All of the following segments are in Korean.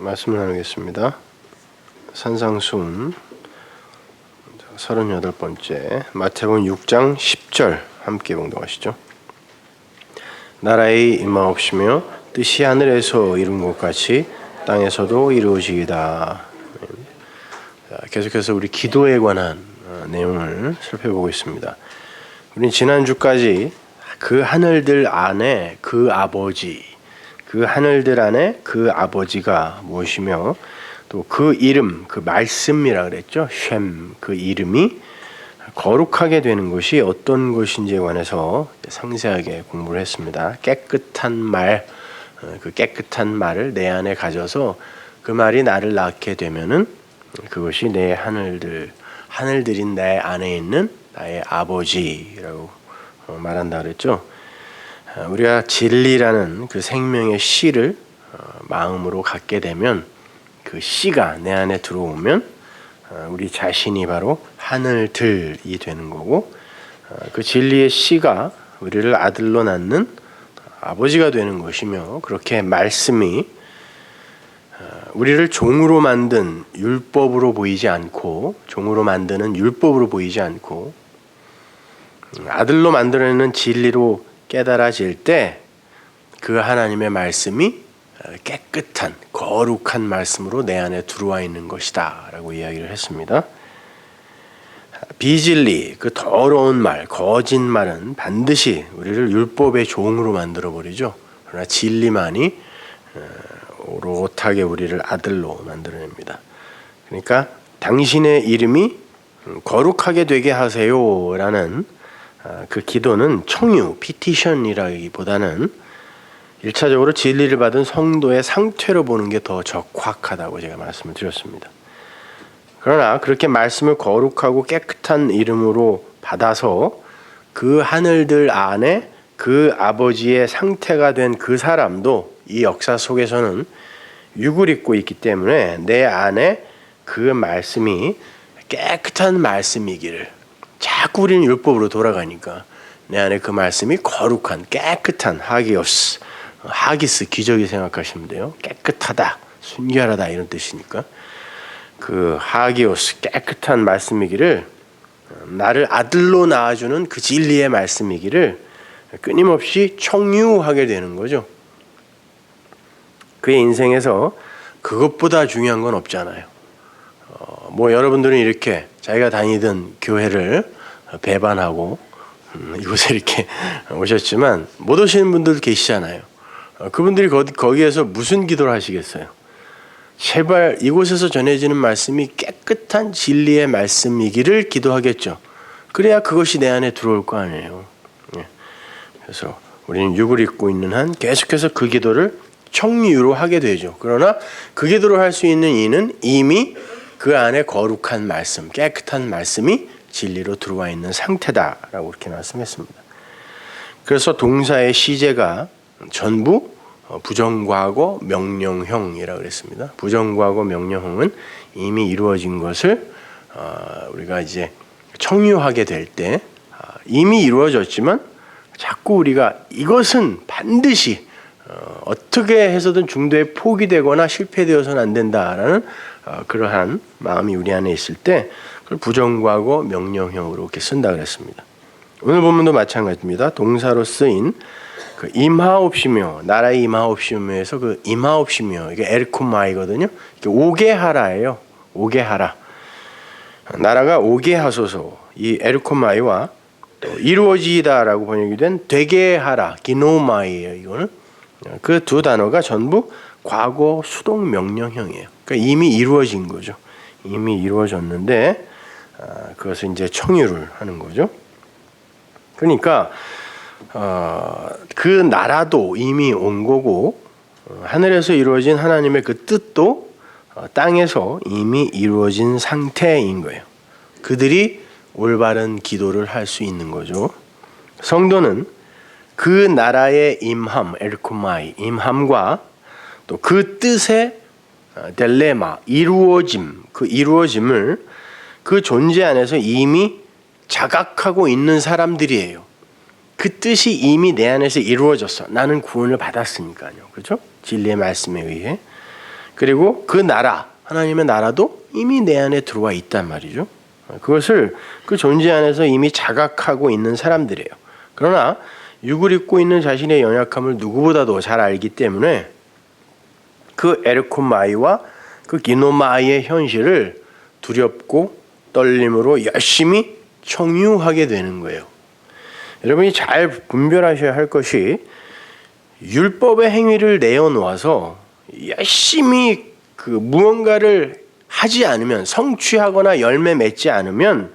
말씀을 나누겠습니다. 산상수훈 38번째 마태복음 6장 10절 함께 봉독하시죠. 나라의 임하옵시며 뜻이 하늘에서 이룬 것 같이 땅에서도 이루어지이다. 계속해서 우리 기도에 관한 내용을 살펴보고 있습니다. 우리는 지난주까지 그 하늘들 안에 그 아버지, 그 하늘들 안에 그 아버지가 무엇이며 또 그 이름, 그 말씀이라 그랬죠. 쉔, 그 이름이 거룩하게 되는 것이 어떤 것인지에 관해서 상세하게 공부를 했습니다. 깨끗한 말, 그 깨끗한 말을 내 안에 가져서 그 말이 나를 낳게 되면은 그것이 내 하늘들인 내 안에 있는 나의 아버지라고 말한다 그랬죠. 우리가 진리라는 그 생명의 씨를 마음으로 갖게 되면 그 씨가 내 안에 들어오면 우리 자신이 바로 하늘들이 되는 거고, 그 진리의 씨가 우리를 아들로 낳는 아버지가 되는 것이며, 그렇게 말씀이 우리를 종으로 만든 율법으로 보이지 않고, 종으로 만드는 율법으로 보이지 않고 아들로 만들어내는 진리로 깨달아질 때 그 하나님의 말씀이 깨끗한 거룩한 말씀으로 내 안에 들어와 있는 것이다 라고 이야기를 했습니다. 비진리, 그 더러운 말, 거짓말은 반드시 우리를 율법의 종으로 만들어버리죠. 그러나 진리만이 오롯하게 우리를 아들로 만들어냅니다. 그러니까 당신의 이름이 거룩하게 되게 하세요 라는 그 기도는 청유, 피티션이라기보다는 1차적으로 진리를 받은 성도의 상태로 보는 게 더 적확하다고 제가 말씀을 드렸습니다. 그러나 그렇게 말씀을 거룩하고 깨끗한 이름으로 받아서 그 하늘들 안에 그 아버지의 상태가 된 그 사람도 이 역사 속에서는 육을 입고 있기 때문에 내 안에 그 말씀이 깨끗한 말씀이기를, 자꾸 우리는 율법으로 돌아가니까 내 안에 그 말씀이 거룩한 깨끗한 하기스 기저귀 생각하시면 돼요. 깨끗하다, 순결하다 이런 뜻이니까 그 하기오스 깨끗한 말씀이기를, 나를 아들로 낳아주는 그 진리의 말씀이기를 끊임없이 청유하게 되는 거죠. 그의 인생에서 그것보다 중요한 건 없잖아요. 여러분들은 이렇게 자기가 다니던 교회를 배반하고 이곳에 이렇게 오셨지만 못 오시는 분들 계시잖아요. 그분들이 거기에서 무슨 기도를 하시겠어요? 제발 이곳에서 전해지는 말씀이 깨끗한 진리의 말씀이기를 기도하겠죠. 그래야 그것이 내 안에 들어올 거 아니에요. 그래서 우리는 육을 입고 있는 한 계속해서 그 기도를 청유로 하게 되죠. 그러나 그 기도를 할 수 있는 이는 이미 그 안에 거룩한 말씀, 깨끗한 말씀이 진리로 들어와 있는 상태다라고 이렇게 말씀했습니다. 그래서 동사의 시제가 전부 부정과거 명령형이라고 그랬습니다. 부정과거 명령형은 이미 이루어진 것을 우리가 이제 청유하게 될 때 이미 이루어졌지만 자꾸 우리가 이것은 반드시 어떻게 해서든 중도에 포기되거나 실패되어서는 안 된다라는 그러한 마음이 우리 안에 있을 때 그걸 부정과거 명령형으로 이렇게 쓴다 그랬습니다. 오늘 본문도 마찬가지입니다. 동사로 쓰인 그 임하옵시며, 나라의 임하옵시며에서 그 임하옵시며, 이게 에르코마이거든요. 이게 오게 하라예요. 오게 하라. 나라가 오게 하소서. 이 에르코마이와 또 이루어지다라고 번역이 된 되게 하라, 기노마이예요. 이거는 그 두 단어가 전부 과거 수동 명령형이에요. 그러니까 이미 이루어진 거죠. 이미 이루어졌는데 그것을 이제 청유를 하는 거죠. 그러니까 그 나라도 이미 온 거고, 하늘에서 이루어진 하나님의 그 뜻도 땅에서 이미 이루어진 상태인 거예요. 그들이 올바른 기도를 할 수 있는 거죠. 성도는 그 나라의 임함, 엘코마이, 임함과 또 그 뜻의 델레마, 이루어짐, 그 이루어짐을 그 존재 안에서 이미 자각하고 있는 사람들이에요. 그 뜻이 이미 내 안에서 이루어졌어. 나는 구원을 받았으니까요. 그렇죠? 진리의 말씀에 의해. 그리고 그 나라, 하나님의 나라도 이미 내 안에 들어와 있단 말이죠. 그것을 그 존재 안에서 이미 자각하고 있는 사람들이에요. 그러나 육을 입고 있는 자신의 연약함을 누구보다도 잘 알기 때문에 그 에르코마이와 그 기노마이의 현실을 두렵고 떨림으로 열심히 청유하게 되는 거예요. 여러분이 잘 분별하셔야 할 것이 율법의 행위를 내어놓아서 열심히 그 무언가를 하지 않으면, 성취하거나 열매 맺지 않으면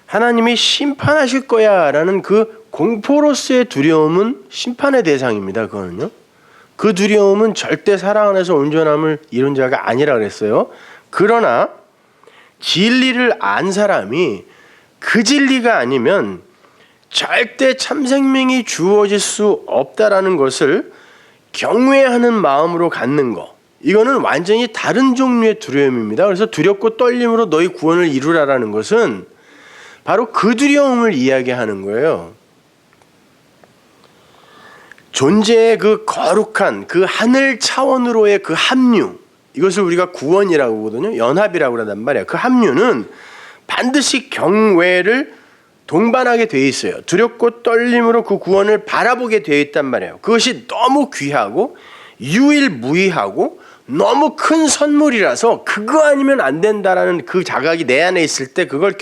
하나님이 심판하실 거야라는 그 공포로서의 두려움은 심판의 대상입니다. 그거는요. 그 두려움은 절대 사랑 안에서 온전함을 이룬 자가 아니라 그랬어요. 그러나 진리를 안 사람이 그 진리가 아니면 절대 참 생명이 주어질 수 없다라는 것을 경외하는 마음으로 갖는 것, 이거는 완전히 다른 종류의 두려움입니다. 그래서 두렵고 떨림으로 너희 구원을 이루라라는 것은 바로 그 두려움을 이야기하는 거예요. 존재의 그 거룩한 그 하늘 차원으로의 그 합류, 이것을 우리가 구원이라고 하거든요. 연합이라고 하단 말이에요. 그 합류는 반드시 경외를 동반하게 되어 있어요. 두렵고 떨림으로 그 구원을 바라보게 되어 있단 말이에요. 그것이 너무 귀하고 유일무이하고 너무 큰 선물이라서 그거 아니면 안 된다라는 그 자각이 내 안에 있을 때 그걸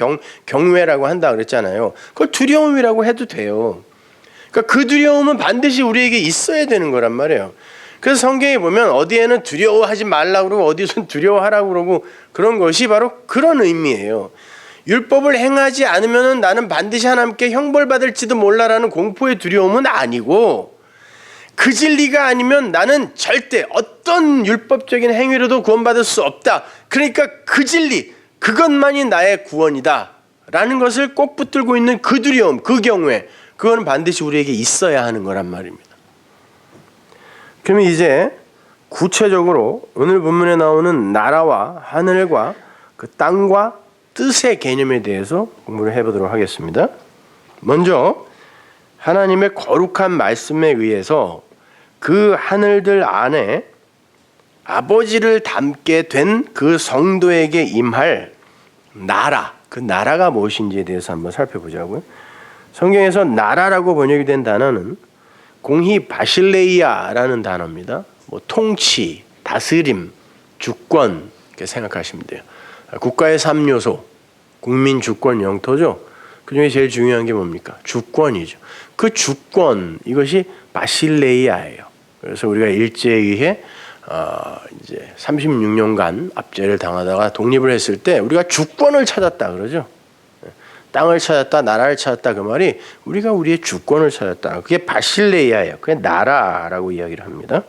경외라고 한다 그랬잖아요. 그걸 두려움이라고 해도 돼요. 그러니까 그 두려움은 반드시 우리에게 있어야 되는 거란 말이에요. 그래서 성경에 보면 어디에는 두려워하지 말라고 그러고 어디서는 두려워하라고 그러고 그런 것이 바로 그런 의미예요. 율법을 행하지 않으면 나는 반드시 하나님께 형벌받을지도 몰라라는 공포의 두려움은 아니고, 그 진리가 아니면 나는 절대 어떤 율법적인 행위로도 구원받을 수 없다. 그러니까 그 진리, 그것만이 나의 구원이다 라는 것을 꼭 붙들고 있는 그 두려움, 그 경외, 그거는 반드시 우리에게 있어야 하는 거란 말입니다. 그러면 이제 구체적으로 오늘 본문에 나오는 나라와 하늘과 그 땅과 뜻의 개념에 대해서 공부를 해보도록 하겠습니다. 먼저 하나님의 거룩한 말씀에 의해서 그 하늘들 안에 아버지를 담게 된 그 성도에게 임할 나라, 그 나라가 무엇인지에 대해서 한번 살펴보자고요. 성경에서 나라라고 번역이 된 단어는 공히 바실레이아라는 단어입니다. 뭐 통치, 다스림, 주권 이렇게 생각하시면 돼요. 국가의 3요소, 국민, 주권, 영토죠. 그 중에 제일 중요한 게 뭡니까? 주권이죠. 그 주권, 이것이 바실레이아예요. 그래서 우리가 일제에 의해 이제 36년간 압제를 당하다가 독립을 했을 때 우리가 주권을 찾았다 그러죠. 땅을 찾았다, 나라를 찾았다, 그 말이 우리가 우리의 주권을 찾았다. 그게 바실레이아예요. 그게 나라라고 이야기를 합니다.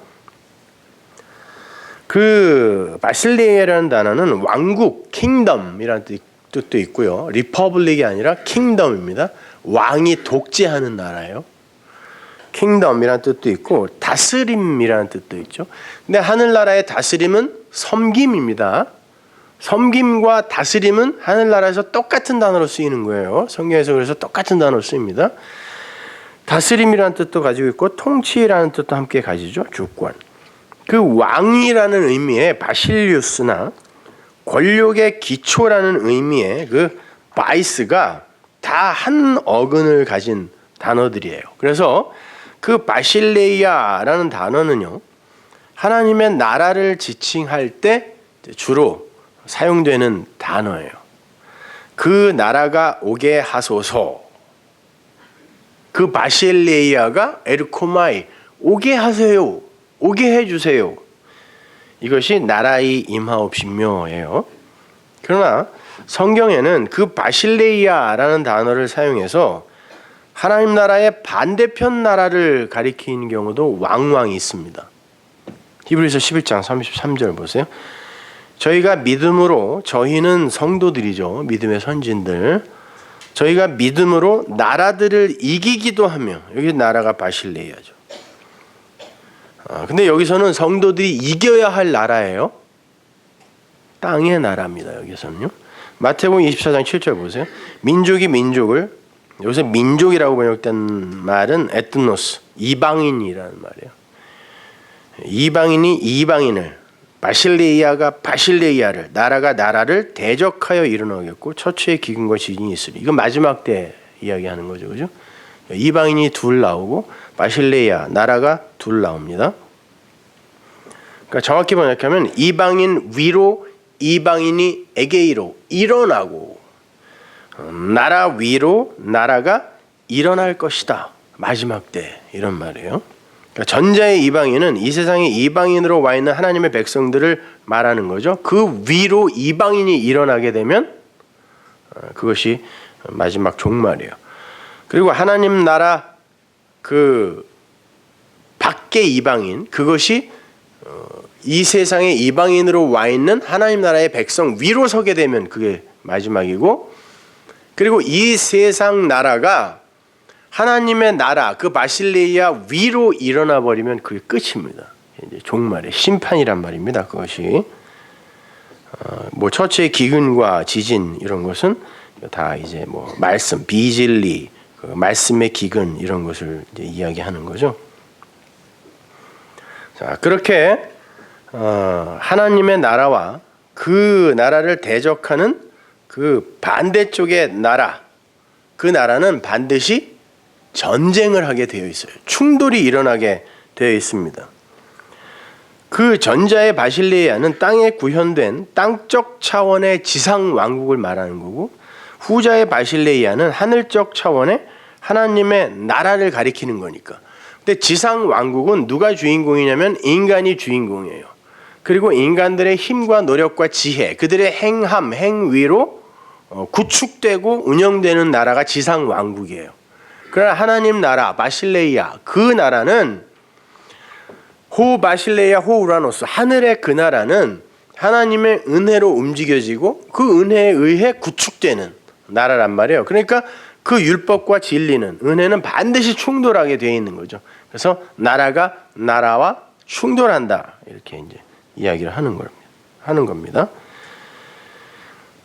그 바실레이아라는 단어는 왕국, 킹덤이라는 뜻도 있고요. 리퍼블릭이 아니라 킹덤입니다. 왕이 독재하는 나라예요. 킹덤이라는 뜻도 있고 다스림이라는 뜻도 있죠. 근데 하늘나라의 다스림은 섬김입니다. 섬김과 다스림은 하늘나라에서 똑같은 단어로 쓰이는 거예요. 성경에서 그래서 똑같은 단어로 쓰입니다. 다스림이라는 뜻도 가지고 있고 통치라는 뜻도 함께 가지죠. 주권. 그 왕이라는 의미의 바실리우스나 권력의 기초라는 의미의 그 바이스가 다 한 어근을 가진 단어들이에요. 그래서 그 바실레이아라는 단어는요, 하나님의 나라를 지칭할 때 주로 사용되는 단어예요. 그 나라가 오게 하소서. 그 바실레이아가 에르코마이, 오게 하세요. 오게 해주세요. 이것이 나라의 임하옵시며예요. 그러나 성경에는 그 바실레이아라는 단어를 사용해서 하나님 나라의 반대편 나라를 가리키는 경우도 왕왕이 있습니다. 히브리서 11장 33절 보세요. 저희가 믿음으로, 저희는 성도들이죠. 믿음의 선진들. 저희가 믿음으로 나라들을 이기기도 하며, 여기 나라가 바실레이아죠. 근데 여기서는 성도들이 이겨야 할 나라예요. 땅의 나라입니다. 여기서는요. 마태복음 24장 7절 보세요. 민족이 민족을, 여기서 민족이라고 번역된 말은 에트노스, 이방인이라는 말이에요. 이방인이 이방인을, 바실레이아가 바실레이아를, 나라가 나라를 대적하여 일어나겠고 처처의 기근과 지진이 있으리. 이건 마지막 때 이야기하는 거죠, 그죠? 이방인이 둘 나오고 바실레이아, 나라가 둘 나옵니다. 그러니까 정확히 번역하면 이방인 위로, 이방인이 에게이로 일어나고 나라 위로 나라가 일어날 것이다. 마지막 때 이런 말이에요. 그러니까 전자의 이방인은 이 세상에 이방인으로 와 있는 하나님의 백성들을 말하는 거죠. 그 위로 이방인이 일어나게 되면 그것이 마지막 종말이에요. 그리고 하나님 나라 그 밖의 이방인, 그것이 이 세상에 이방인으로 와 있는 하나님 나라의 백성 위로 서게 되면 그게 마지막이고, 그리고 이 세상 나라가 하나님의 나라 그 바실레이아 위로 일어나 버리면 그게 끝입니다. 이제 종말의 심판이란 말입니다. 그것이 뭐 처처의 기근과 지진 이런 것은 다 이제 뭐 말씀, 비진리, 그 말씀의 기근 이런 것을 이제 이야기하는 거죠. 자, 그렇게 하나님의 나라와 그 나라를 대적하는 그 반대쪽의 나라, 그 나라는 반드시 전쟁을 하게 되어 있어요. 충돌이 일어나게 되어 있습니다. 그 전자의 바실레이아는 땅에 구현된 땅적 차원의 지상 왕국을 말하는 거고, 후자의 바실레이아는 하늘적 차원의 하나님의 나라를 가리키는 거니까. 근데 지상 왕국은 누가 주인공이냐면 인간이 주인공이에요. 그리고 인간들의 힘과 노력과 지혜, 그들의 행함, 행위로 구축되고 운영되는 나라가 지상 왕국이에요. 그러나 하나님 나라 바실레이아, 그 나라는 호 바실레이아 호 우라노스, 하늘의 그 나라는 하나님의 은혜로 움직여지고 그 은혜에 의해 구축되는 나라란 말이에요. 그러니까 그 율법과 진리는, 은혜는 반드시 충돌하게 되어 있는 거죠. 그래서 나라가 나라와 충돌한다, 이렇게 이제 이야기를 하는 겁니다.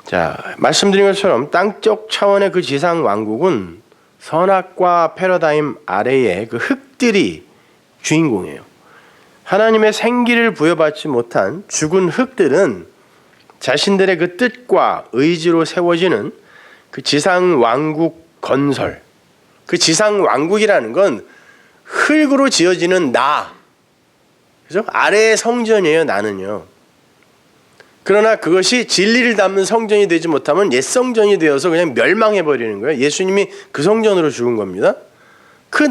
자, 말씀드린 것처럼 땅적 차원의 그 지상 왕국은 선악과 패러다임 아래에 그 흙들이 주인공이에요. 하나님의 생기를 부여받지 못한 죽은 흙들은 자신들의 그 뜻과 의지로 세워지는 그 지상 왕국 건설, 그 지상 왕국이라는 건 흙으로 지어지는 나, 그죠? 아래의 성전이에요, 나는요. 그러나 그것이 진리를 담는 성전이 되지 못하면 옛 성전이 되어서 그냥 멸망해 버리는 거예요. 예수님이 그 성전으로 죽은 겁니다. 그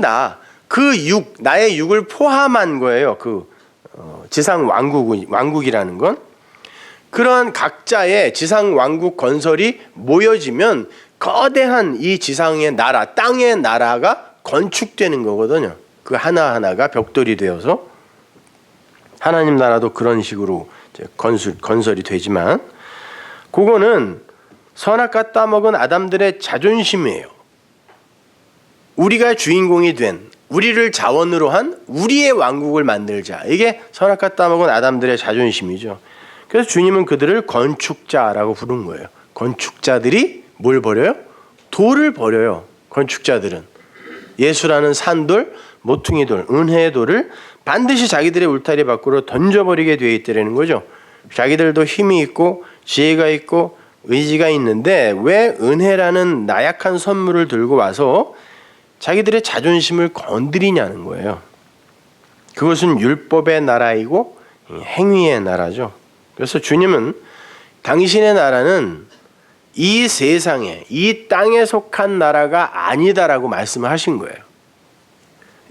나의 육을 포함한 거예요. 그 지상 왕국이라는 건. 그러한 각자의 지상 왕국 건설이 모여지면 거대한 이 지상의 나라, 땅의 나라가 건축되는 거거든요. 그 하나하나가 벽돌이 되어서. 하나님 나라도 그런 식으로 건설이 되지만, 그거는 선악과 따먹은 아담들의 자존심이에요. 우리가 주인공이 된, 우리를 자원으로 한 우리의 왕국을 만들자. 이게 선악과 따먹은 아담들의 자존심이죠. 그래서 주님은 그들을 건축자라고 부른 거예요. 건축자들이 뭘 버려요? 돌을 버려요. 건축자들은 예수라는 산돌, 모퉁이 돌, 은혜의 돌을 반드시 자기들의 울타리 밖으로 던져버리게 되어 있다는 거죠. 자기들도 힘이 있고 지혜가 있고 의지가 있는데 왜 은혜라는 나약한 선물을 들고 와서 자기들의 자존심을 건드리냐는 거예요. 그것은 율법의 나라이고 행위의 나라죠. 그래서 주님은 당신의 나라는 이 세상에, 이 땅에 속한 나라가 아니다라고 말씀을 하신 거예요.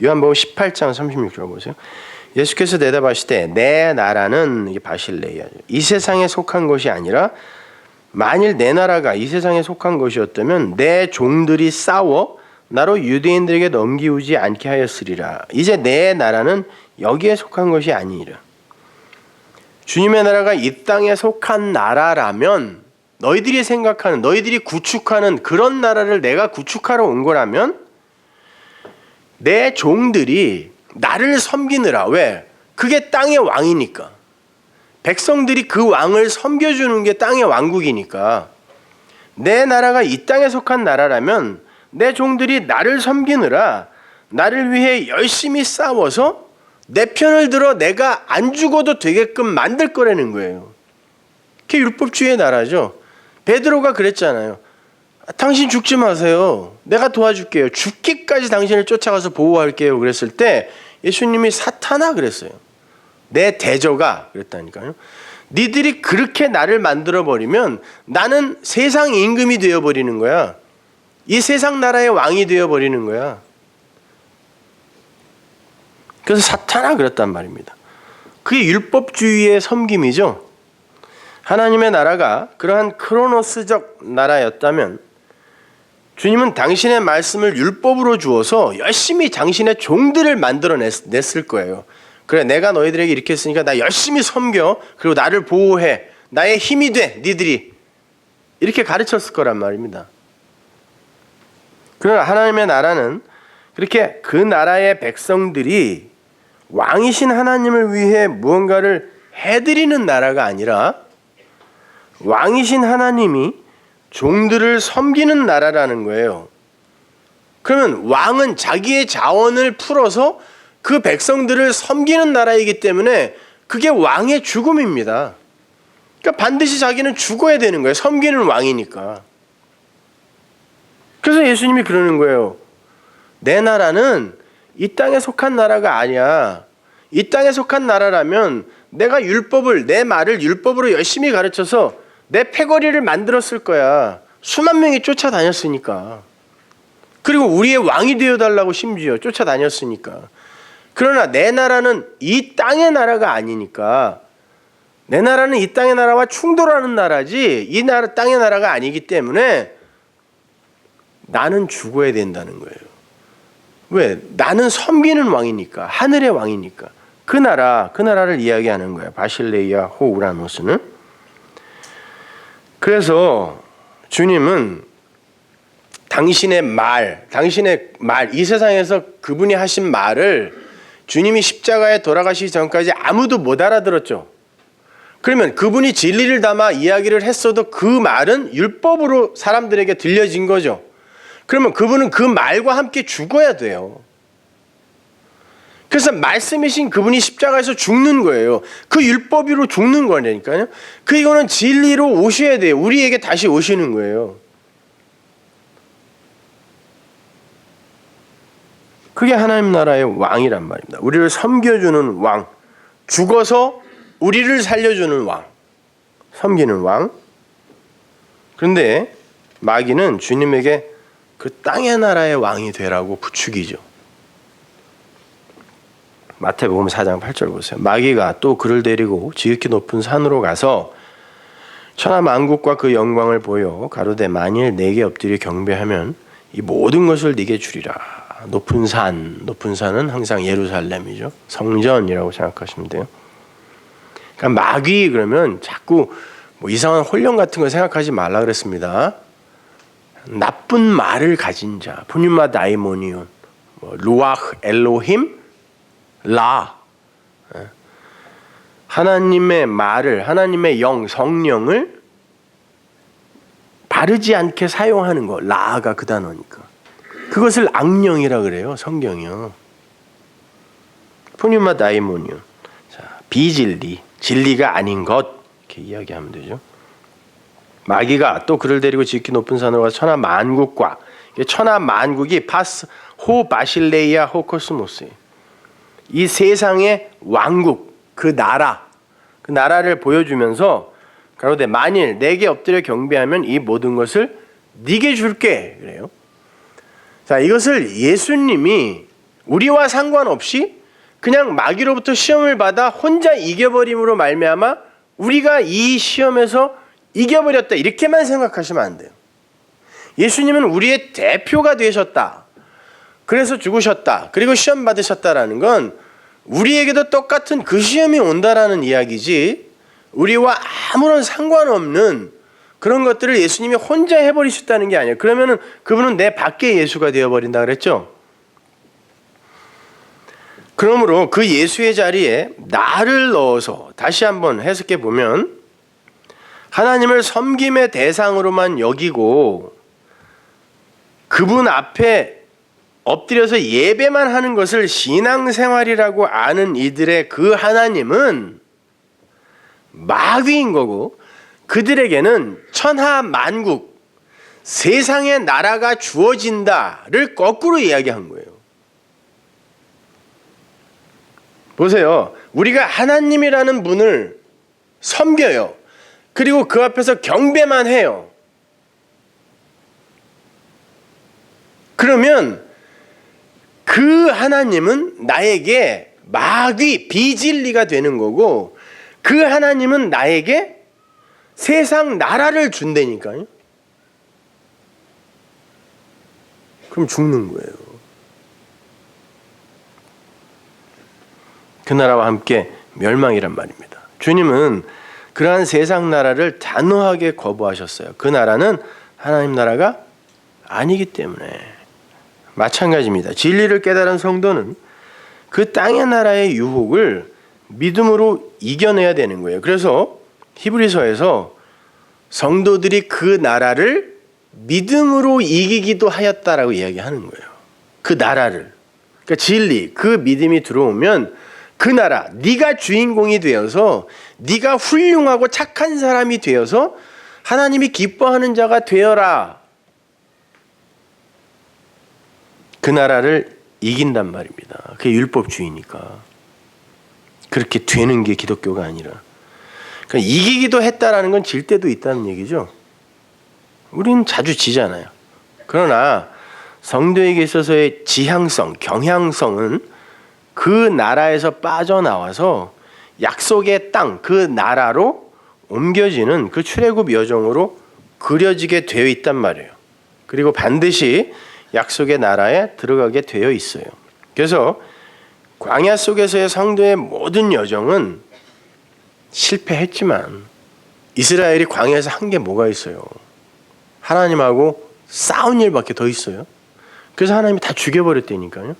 요한복음 18장 36절 보세요. 예수께서 대답하시되 내 나라는, 이게 바실레이아죠, 이 세상에 속한 것이 아니라 만일 내 나라가 이 세상에 속한 것이었다면 내 종들이 싸워 나로 유대인들에게 넘기우지 않게 하였으리라. 이제 내 나라는 여기에 속한 것이 아니니라. 주님의 나라가 이 땅에 속한 나라라면, 너희들이 생각하는, 너희들이 구축하는 그런 나라를 내가 구축하러 온 거라면 내 종들이 나를 섬기느라. 왜? 그게 땅의 왕이니까. 백성들이 그 왕을 섬겨주는 게 땅의 왕국이니까. 내 나라가 이 땅에 속한 나라라면 내 종들이 나를 섬기느라 나를 위해 열심히 싸워서 내 편을 들어 내가 안 죽어도 되게끔 만들 거라는 거예요. 그게 율법주의의 나라죠. 베드로가 그랬잖아요. 당신 죽지 마세요. 내가 도와줄게요. 죽기까지 당신을 쫓아가서 보호할게요. 그랬을 때 예수님이 사탄아 그랬어요. 내 대저가 그랬다니까요. 니들이 그렇게 나를 만들어버리면 나는 세상 임금이 되어버리는 거야. 이 세상 나라의 왕이 되어버리는 거야. 그래서 사탄아 그랬단 말입니다. 그게 율법주의의 섬김이죠. 하나님의 나라가 그러한 크로노스적 나라였다면 주님은 당신의 말씀을 율법으로 주어서 열심히 당신의 종들을 만들어냈을 거예요. 그래, 내가 너희들에게 이렇게 했으니까 나 열심히 섬겨. 그리고 나를 보호해. 나의 힘이 돼. 니들이. 이렇게 가르쳤을 거란 말입니다. 그러나 하나님의 나라는 그렇게 그 나라의 백성들이 왕이신 하나님을 위해 무언가를 해드리는 나라가 아니라 왕이신 하나님이 종들을 섬기는 나라라는 거예요. 그러면 왕은 자기의 자원을 풀어서 그 백성들을 섬기는 나라이기 때문에 그게 왕의 죽음입니다. 그러니까 반드시 자기는 죽어야 되는 거예요. 섬기는 왕이니까. 그래서 예수님이 그러는 거예요. 내 나라는 이 땅에 속한 나라가 아니야. 이 땅에 속한 나라라면 내가 내 말을 율법으로 열심히 가르쳐서 내 패거리를 만들었을 거야. 수만 명이 쫓아다녔으니까. 그리고 우리의 왕이 되어달라고 심지어 쫓아다녔으니까. 그러나 내 나라는 이 땅의 나라가 아니니까, 내 나라는 이 땅의 나라와 충돌하는 나라지 이 땅의 나라가 아니기 때문에 나는 죽어야 된다는 거예요. 왜? 나는 섬기는 왕이니까. 하늘의 왕이니까. 그 나라를 이야기하는 거예요. 바실레이아 호 우라노스는. 그래서 주님은 당신의 말, 이 세상에서 그분이 하신 말을 주님이 십자가에 돌아가시기 전까지 아무도 못 알아들었죠. 그러면 그분이 진리를 담아 이야기를 했어도 그 말은 율법으로 사람들에게 들려진 거죠. 그러면 그분은 그 말과 함께 죽어야 돼요. 그래서 말씀이신 그분이 십자가에서 죽는 거예요. 그 율법으로 죽는 거니까요. 이거는 진리로 오셔야 돼요. 우리에게 다시 오시는 거예요. 그게 하나님 나라의 왕이란 말입니다. 우리를 섬겨주는 왕, 죽어서 우리를 살려주는 왕, 섬기는 왕. 그런데 마귀는 주님에게 그 땅의 나라의 왕이 되라고 부추기죠. 마태복음 4장 8절 보세요. 마귀가 또 그를 데리고 지극히 높은 산으로 가서 천하 만국과 그 영광을 보여 가로되 만일 내게 엎드려 경배하면 이 모든 것을 네게 주리라. 높은 산은 항상 예루살렘이죠. 성전이라고 생각하시면 돼요. 그러니까 마귀 그러면 자꾸 이상한 혼련 같은 거 생각하지 말라 그랬습니다. 나쁜 말을 가진 자, 푸뉴마 다이모니온, 루아흐 엘로힘, 라. 하나님의 말을, 하나님의 성령을 바르지 않게 사용하는 거. 라가 그 단어니까. 그것을 악령이라 그래요. 성경이요. 푸뉴마 다이모니온. 자, 비진리, 진리가 아닌 것 이렇게 이야기하면 되죠. 마귀가 또 그를 데리고 지극히 높은 산으로 가서 천하 만국과, 천하 만국이 호 바실레이아 호 코스모스, 이 세상의 왕국, 그 나라를 보여주면서 가로되 만일 내게 엎드려 경배하면 이 모든 것을 네게 줄게 그래요. 자, 이것을 예수님이 우리와 상관없이 그냥 마귀로부터 시험을 받아 혼자 이겨버림으로 말미암아 우리가 이 시험에서 이겨버렸다 이렇게만 생각하시면 안 돼요. 예수님은 우리의 대표가 되셨다. 그래서 죽으셨다. 그리고 시험 받으셨다라는 건 우리에게도 똑같은 그 시험이 온다라는 이야기지, 우리와 아무런 상관없는 그런 것들을 예수님이 혼자 해버리셨다는 게 아니에요. 그러면은 그분은 내 밖에 예수가 되어버린다 그랬죠. 그러므로 그 예수의 자리에 나를 넣어서 다시 한번 해석해 보면, 하나님을 섬김의 대상으로만 여기고 그분 앞에 엎드려서 예배만 하는 것을 신앙생활이라고 아는 이들의 그 하나님은 마귀인 거고, 그들에게는 천하만국, 세상의 나라가 주어진다를 거꾸로 이야기한 거예요. 보세요. 우리가 하나님이라는 분을 섬겨요. 그리고 그 앞에서 경배만 해요. 그러면 그 하나님은 나에게 마귀, 비진리가 되는 거고, 그 하나님은 나에게 세상 나라를 준다니까요. 그럼 죽는 거예요. 그 나라와 함께 멸망이란 말입니다. 주님은 그러한 세상 나라를 단호하게 거부하셨어요. 그 나라는 하나님 나라가 아니기 때문에. 마찬가지입니다. 진리를 깨달은 성도는 그 땅의 나라의 유혹을 믿음으로 이겨내야 되는 거예요. 그래서 히브리서에서 성도들이 그 나라를 믿음으로 이기기도 하였다라고 이야기하는 거예요. 그 나라를. 그러니까 진리, 그 믿음이 들어오면 그 나라, 네가 주인공이 되어서 네가 훌륭하고 착한 사람이 되어서 하나님이 기뻐하는 자가 되어라. 그 나라를 이긴단 말입니다. 그게 율법주의니까. 그렇게 되는 게 기독교가 아니라. 그러니까 이기기도 했다라는 건 질 때도 있다는 얘기죠. 우리는 자주 지잖아요. 그러나 성도에게 있어서의 지향성, 경향성은 그 나라에서 빠져나와서 약속의 땅, 그 나라로 옮겨지는 그 출애굽 여정으로 그려지게 되어 있단 말이에요. 그리고 반드시 약속의 나라에 들어가게 되어 있어요. 그래서 광야 속에서의 성도의 모든 여정은 실패했지만 이스라엘이 광야에서 한 게 뭐가 있어요? 하나님하고 싸운 일밖에 더 있어요. 그래서 하나님이 다 죽여버렸다니까요.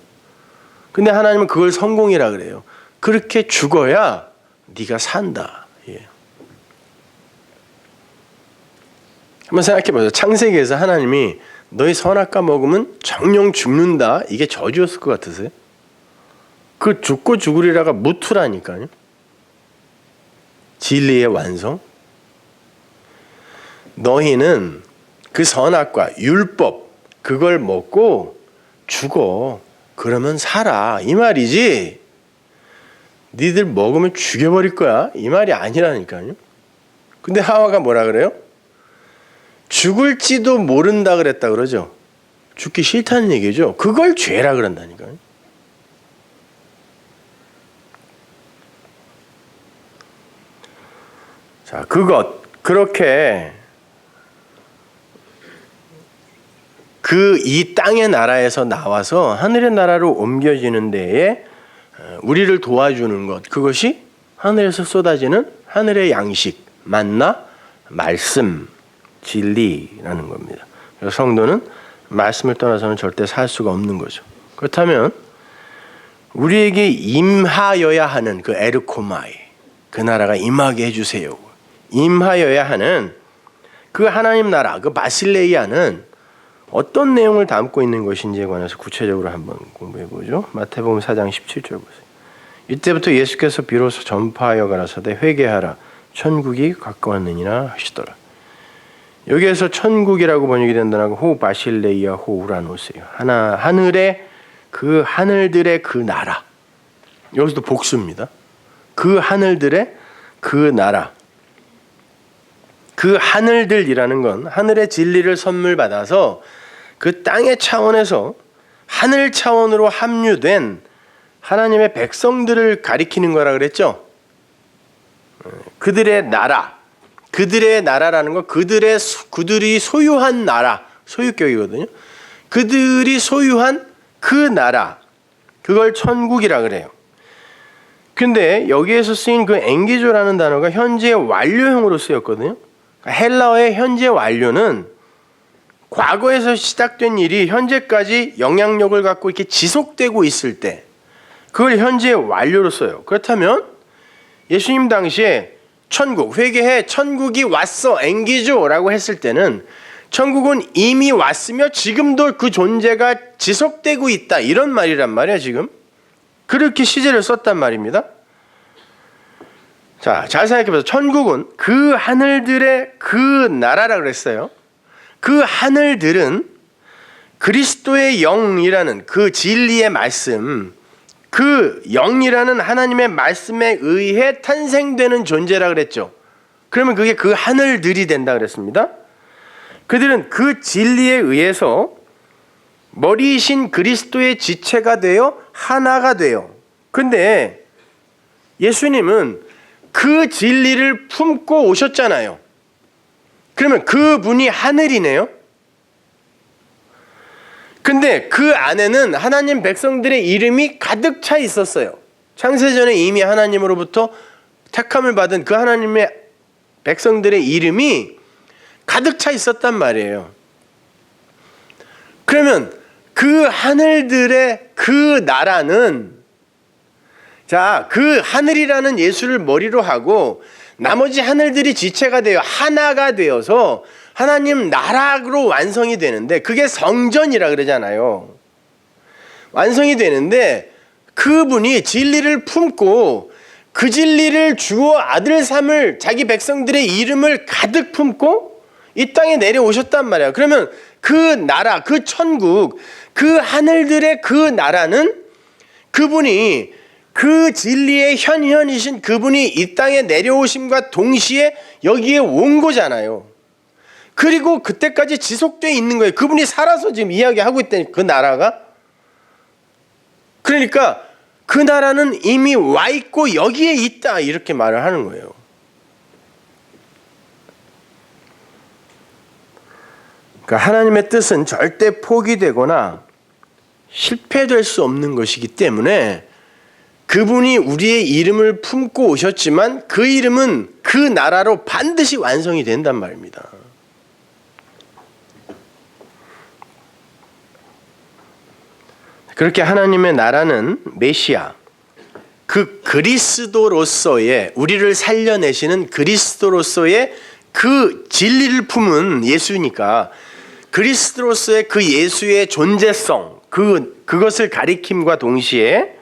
근데 하나님은 그걸 성공이라 그래요. 그렇게 죽어야 네가 산다. 예. 한번 생각해 보세요. 창세기에서 하나님이 너희 선악과 먹으면 정령 죽는다. 이게 저주였을 것 같으세요? 그 죽고 죽으리라가 무투라니까요. 진리의 완성. 너희는 그 선악과 율법 그걸 먹고 죽어. 그러면 살아. 이 말이지. 니들 먹으면 죽여버릴 거야. 이 말이 아니라니까요. 근데 하와가 뭐라 그래요? 죽을지도 모른다 그랬다 그러죠. 죽기 싫다는 얘기죠. 그걸 죄라 그런다니까요. 자, 그렇게 이 땅의 나라에서 나와서 하늘의 나라로 옮겨지는 데에 우리를 도와주는 것, 그것이 하늘에서 쏟아지는 하늘의 양식, 만나, 말씀, 진리라는 겁니다. 그래서 성도는 말씀을 떠나서는 절대 살 수가 없는 거죠. 그렇다면 우리에게 임하여야 하는 그 에르코마이, 그 나라가 임하게 해주세요. 임하여야 하는 그 하나님 나라, 그 바실레이아는 어떤 내용을 담고 있는 것인지에 관해서 구체적으로 한번 공부해 보죠. 마태복음 4장 17절 보세요. 이때부터 예수께서 비로소 전파하여 가라사대 회개하라 천국이 가까웠느니라 하시더라. 여기에서 천국이라고 번역이 된다는 호 바실레이아 호우라노세요. 하늘의 그 하늘들의 그 나라. 여기서도 복수입니다. 그 하늘들의 그 나라. 그 하늘들이라는 건 하늘의 진리를 선물 받아서 그 땅의 차원에서 하늘 차원으로 합류된 하나님의 백성들을 가리키는 거라 그랬죠. 그들의 나라, 그들의 나라라는 건 그들이 소유한 나라, 소유격이거든요. 그들이 소유한 그 나라, 그걸 천국이라 그래요. 근데 여기에서 쓰인 그 엥기조라는 단어가 현재 완료형으로 쓰였거든요. 헬라어의 현재 완료는 과거에서 시작된 일이 현재까지 영향력을 갖고 이렇게 지속되고 있을 때 그걸 현재 완료로 써요. 그렇다면 예수님 당시에 천국, 회개해 천국이 왔어, 엥기조라고 했을 때는 천국은 이미 왔으며 지금도 그 존재가 지속되고 있다. 이런 말이란 말이야 지금. 그렇게 시제를 썼단 말입니다. 자, 잘 생각해보세요. 천국은 그 하늘들의 그 나라라 그랬어요. 그 하늘들은 그리스도의 영이라는 그 진리의 말씀, 그 영이라는 하나님의 말씀에 의해 탄생되는 존재라 그랬죠. 그러면 그게 그 하늘들이 된다 그랬습니다. 그들은 그 진리에 의해서 머리이신 그리스도의 지체가 되어 하나가 돼요. 근데 예수님은 그 진리를 품고 오셨잖아요. 그러면 그분이 하늘이네요. 근데 그 안에는 하나님 백성들의 이름이 가득 차 있었어요. 창세전에 이미 하나님으로부터 택함을 받은 그 하나님의 백성들의 이름이 가득 차 있었단 말이에요. 그러면 그 하늘들의 그 나라는, 자, 그 하늘이라는 예수를 머리로 하고 나머지 하늘들이 지체가 되어 하나가 되어서 하나님 나라로 완성이 되는데, 그게 성전이라 그러잖아요. 완성이 되는데 그분이 진리를 품고 그 진리를 주어 아들 삼을 자기 백성들의 이름을 가득 품고 이 땅에 내려오셨단 말이에요. 그러면 그 나라, 그 천국, 그 하늘들의 그 나라는 그분이, 그 진리의 현현이신 그분이 이 땅에 내려오심과 동시에 여기에 온 거잖아요. 그리고 그때까지 지속되어 있는 거예요. 그분이 살아서 지금 이야기하고 있다니, 그 나라가. 그러니까 그 나라는 이미 와 있고 여기에 있다, 이렇게 말을 하는 거예요. 그러니까 하나님의 뜻은 절대 포기되거나 실패될 수 없는 것이기 때문에 그분이 우리의 이름을 품고 오셨지만 그 이름은 그 나라로 반드시 완성이 된단 말입니다. 그렇게 하나님의 나라는 메시아, 그 그리스도로서의, 우리를 살려내시는 그리스도로서의 그 진리를 품은 예수니까 그리스도로서의 그 예수의 존재성, 그것을 가리킴과 동시에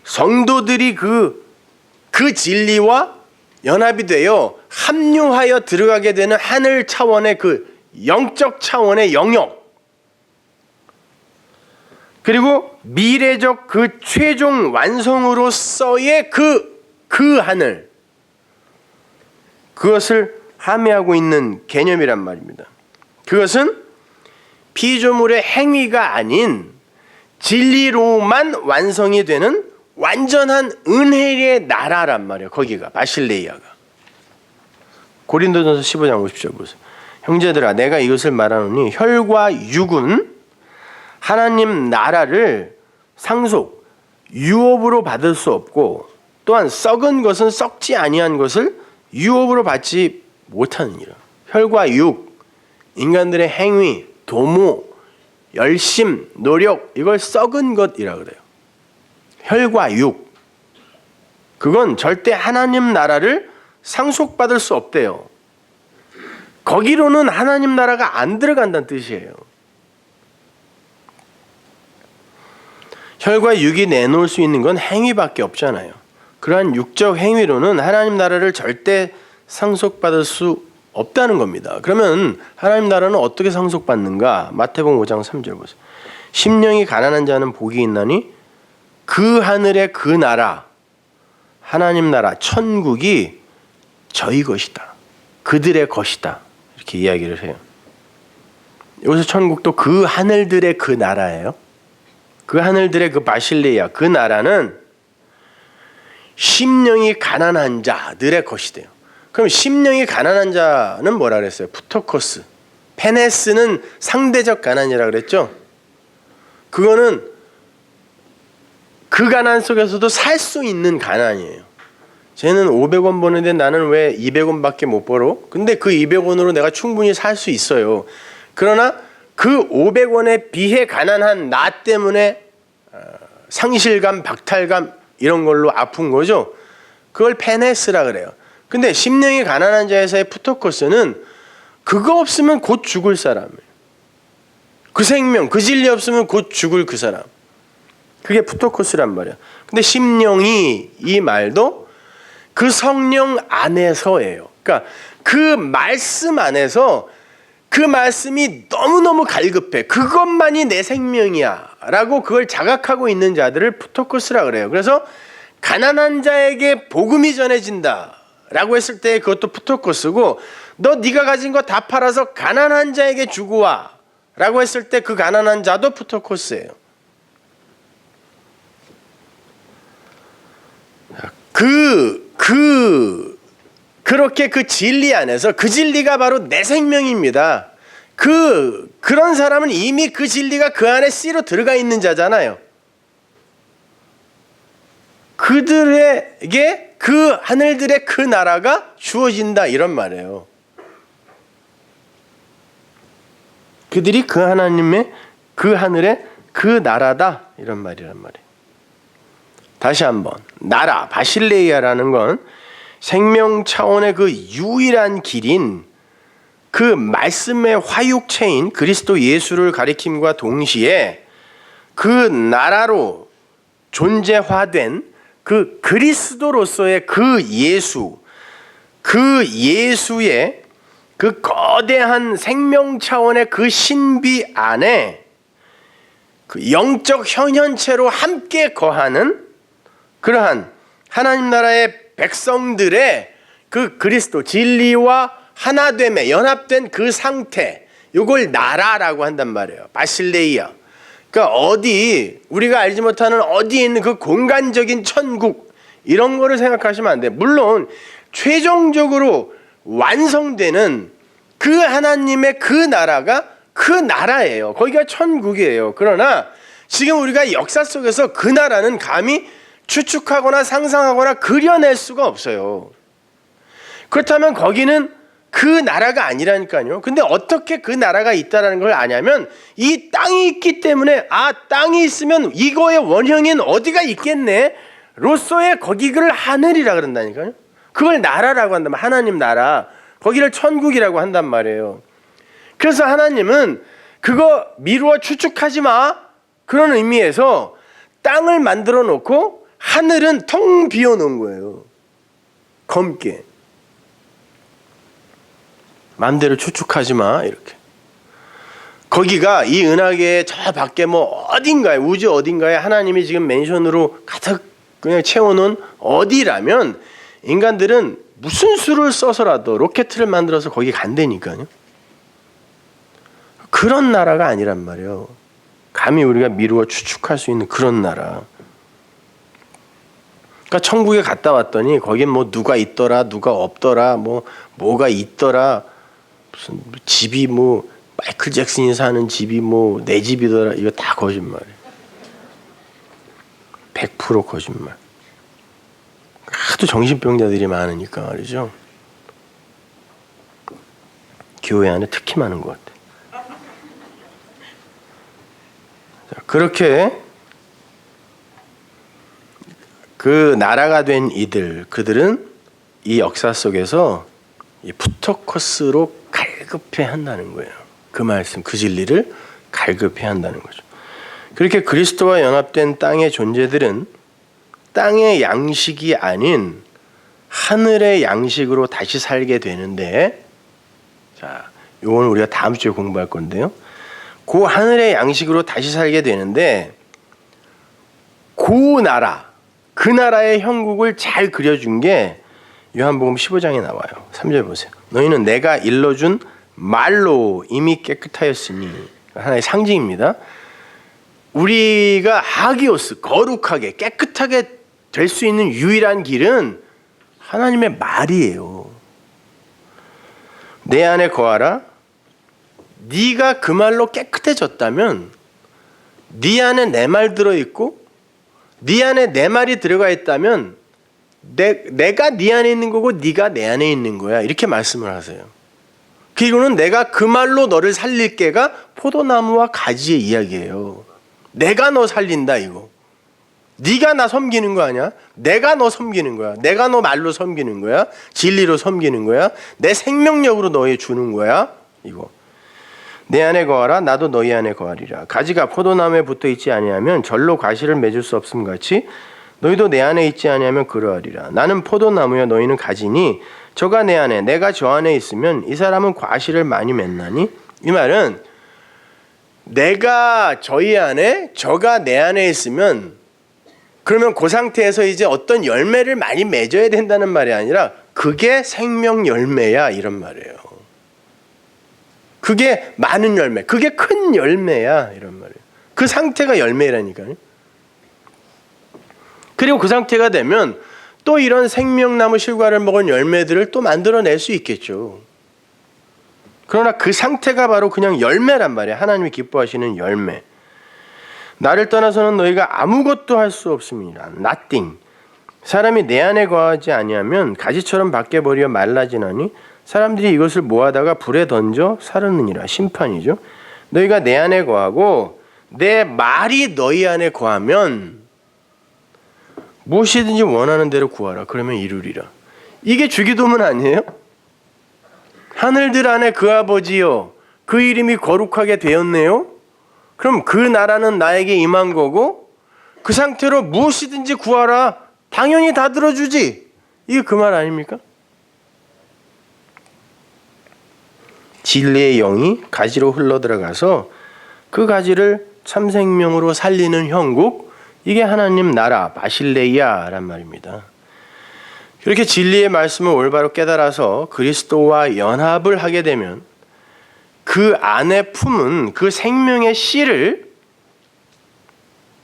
성도들이 그 진리와 연합이 되어 합류하여 들어가게 되는 하늘 차원의 그 영적 차원의 영역, 그리고 미래적 그 최종 완성으로서의 그 하늘, 그것을 함의하고 있는 개념이란 말입니다. 그것은 피조물의 행위가 아닌 진리로만 완성이 되는 완전한 은혜의 나라란 말이에요. 거기가 바실레이아가. 고린도전서 15장 50절 보세요. 형제들아, 내가 이것을 말하노니 혈과 육은 하나님 나라를 상속, 유업으로 받을 수 없고, 또한 썩은 것은 썩지 아니한 것을 유업으로 받지 못하느니라. 혈과 육, 인간들의 행위, 도모, 열심, 노력, 이걸 썩은 것이라 그래요. 혈과 육, 그건 절대 하나님 나라를 상속받을 수 없대요. 거기로는 하나님 나라가 안 들어간다는 뜻이에요. 혈과 육이 내놓을 수 있는 건 행위밖에 없잖아요. 그러한 육적 행위로는 하나님 나라를 절대 상속받을 수 없다는 겁니다. 그러면 하나님 나라는 어떻게 상속받는가? 마태복음 5장 3절 보세요. 심령이 가난한 자는 복이 있나니 그 하늘의 그 나라, 하나님 나라, 천국이 저희 것이다, 그들의 것이다, 이렇게 이야기를 해요. 여기서 천국도 그 하늘들의 그 나라예요. 그 하늘들의 그 바실레이아, 그 나라는 심령이 가난한 자들의 것이 돼요. 그럼 심령이 가난한 자는 뭐라 그랬어요? 푸토코스. 페네스는 상대적 가난이라 그랬죠. 그거는 그 가난 속에서도 살 수 있는 가난이에요. 쟤는 500원 버는데 나는 왜 200원밖에 못 벌어? 근데 그 200원으로 내가 충분히 살 수 있어요. 그러나 그 500원에 비해 가난한 나 때문에 상실감, 박탈감 이런 걸로 아픈 거죠. 그걸 페네스라 그래요. 근데 심령이 가난한 자에서의 푸토코스는 그거 없으면 곧 죽을 사람이에요. 그 생명, 그 진리 없으면 곧 죽을 그 사람. 그게 푸토코스란 말이야. 근데 심령이, 이 말도 그 성령 안에서예요. 그러니까 그 말씀 안에서, 그 말씀이 너무너무 갈급해. 그것만이 내 생명이야 라고 그걸 자각하고 있는 자들을 푸토코스라 그래요. 그래서 가난한 자에게 복음이 전해진다 라고 했을 때 그것도 푸토코스고, 너 네가 가진 거 다 팔아서 가난한 자에게 주고 와 라고 했을 때 그 가난한 자도 푸토코스예요. 그렇게 그 진리 안에서, 그 진리가 바로 내 생명입니다. 그런 사람은 이미 그 진리가 그 안에 씨로 들어가 있는 자잖아요. 그들에게 그 하늘들의 그 나라가 주어진다 이런 말이에요. 그들이 그 하나님의 그 하늘의 그 나라다 이런 말이란 말이에요. 다시 한번, 나라, 바실레이아라는 건 생명 차원의 그 유일한 길인 그 말씀의 화육체인 그리스도 예수를 가리킴과 동시에 그 나라로 존재화된 그 그리스도로서의 그 예수, 그 예수의 그 거대한 생명 차원의 그 신비 안에 그 영적 현현체로 함께 거하는 그러한 하나님 나라의 백성들의 그 그리스도 진리와 하나됨에 연합된 그 상태, 이걸 나라라고 한단 말이에요. 바실레이아. 그러니까 어디, 우리가 알지 못하는 어디에 있는 그 공간적인 천국, 이런 거를 생각하시면 안 돼요. 물론 최종적으로 완성되는 그 하나님의 그 나라가 그 나라예요. 거기가 천국이에요. 그러나 지금 우리가 역사 속에서 그 나라는 감히 추측하거나 상상하거나 그려낼 수가 없어요. 그렇다면 거기는 그 나라가 아니라니까요. 근데 어떻게 그 나라가 있다는 걸 아냐면, 이 땅이 있기 때문에, 아, 땅이 있으면 이거의 원형인 어디가 있겠네 로서의 거기를 하늘이라 그런다니까요. 그걸 나라라고 한다면, 하나님 나라, 거기를 천국이라고 한단 말이에요. 그래서 하나님은 그거 미루어 추측하지 마, 그런 의미에서 땅을 만들어 놓고 하늘은 텅 비워놓은 거예요. 검게. 마음대로 추측하지 마, 이렇게. 거기가 이 은하계의 저 밖에 뭐 어딘가에, 우주 어딘가에 하나님이 지금 맨션으로 가득 그냥 채워놓은 어디라면 인간들은 무슨 수를 써서라도 로켓을 만들어서 거기 간다니까요. 그런 나라가 아니란 말이에요. 감히 우리가 미루어 추측할 수 있는 그런 나라. 그러니까 천국에 갔다 왔더니 거긴 뭐 누가 있더라, 누가 없더라, 뭐가 있더라, 무슨 집이 뭐 마이클 잭슨이 사는 집이 뭐 내 집이더라, 이거 다 거짓말이에요. 100% 거짓말. 하도 정신병자들이 많으니까 말이죠. 교회 안에 특히 많은 것 같아요. 자, 그렇게 그 나라가 된 이들, 그들은 이 역사 속에서 이 푸토코스로 갈급해 한다는 거예요. 그 말씀, 그 진리를 갈급해 한다는 거죠. 그렇게 그리스도와 연합된 땅의 존재들은 땅의 양식이 아닌 하늘의 양식으로 다시 살게 되는데, 자, 이건 우리가 다음 주에 공부할 건데요. 그 하늘의 양식으로 다시 살게 되는데, 그 나라, 그 나라의 형국을 잘 그려준 게 요한복음 15장에 나와요. 3절 보세요. 너희는 내가 일러준 말로 이미 깨끗하였으니, 하나의 상징입니다. 우리가 하기오스, 거룩하게 깨끗하게 될 수 있는 유일한 길은 하나님의 말이에요. 내 안에 거하라. 네가 그 말로 깨끗해졌다면, 네 안에 내 말 들어있고 네 안에 내 말이 들어가 있다면 내가 네 안에 있는 거고 네가 내 안에 있는 거야, 이렇게 말씀을 하세요. 그리고는 내가 그 말로 너를 살릴 게가 포도나무와 가지의 이야기예요. 내가 너 살린다, 이거. 네가 나 섬기는 거 아니야? 내가 너 섬기는 거야. 내가 너 말로 섬기는 거야. 진리로 섬기는 거야. 내 생명력으로 너희 주는 거야. 이거. 내 안에 거하라 나도 너희 안에 거하리라. 가지가 포도나무에 붙어 있지 아니하면 절로 과실을 맺을 수 없음 같이 너희도 내 안에 있지 아니하면 그러하리라. 나는 포도나무여 너희는 가지니 저가 내 안에 내가 저 안에 있으면 이 사람은 과실을 많이 맺나니. 이 말은 내가 저희 안에 저가 내 안에 있으면 그러면 그 상태에서 이제 어떤 열매를 많이 맺어야 된다는 말이 아니라 그게 생명 열매야 이런 말이에요. 그게 많은 열매, 그게 큰 열매야 이런 말이에요. 그 상태가 열매라니까요. 그리고 그 상태가 되면 또 이런 생명나무 실과를 먹은 열매들을 또 만들어낼 수 있겠죠. 그러나 그 상태가 바로 그냥 열매란 말이에요. 하나님이 기뻐하시는 열매. 나를 떠나서는 너희가 아무것도 할 수 없습니다. Nothing. 사람이 내 안에 거하지 아니하면 가지처럼 밖에 버려 말라지나니 사람들이 이것을 모아다가 불에 던져 사르느니라. 심판이죠. 너희가 내 안에 거하고 내 말이 너희 안에 거하면 무엇이든지 원하는 대로 구하라. 그러면 이루리라. 이게 주기도문 아니에요? 하늘들 안에 그 아버지요 그 이름이 거룩하게 되었네요. 그럼 그 나라는 나에게 임한 거고 그 상태로 무엇이든지 구하라. 당연히 다 들어주지. 이게 그 말 아닙니까? 진리의 영이 가지로 흘러들어가서 그 가지를 참생명으로 살리는 형국, 이게 하나님 나라 바실레이아란 말입니다. 이렇게 진리의 말씀을 올바로 깨달아서 그리스도와 연합을 하게 되면 그 안에 품은 그 생명의 씨를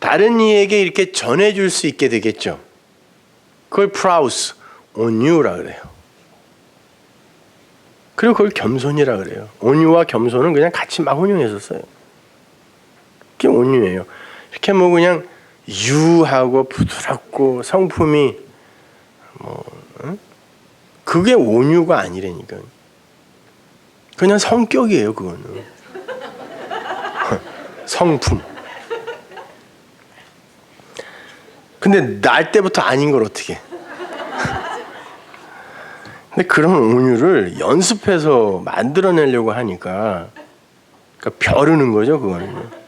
다른 이에게 이렇게 전해줄 수 있게 되겠죠. 그걸 프라우스, 온유라 그래요. 그리고 그걸 겸손이라 그래요. 온유와 겸손은 그냥 같이 막 혼용해서 써요. 그게 온유예요. 이렇게 뭐 그냥 유하고 부드럽고 성품이 그게 온유가 아니라니까. 그냥 성격이에요, 그거는. 성품. 근데 날 때부터 아닌 걸 어떻게? 근데 그런 온유를 연습해서 만들어내려고 하니까 그러니까 벼르는 거죠, 그거는.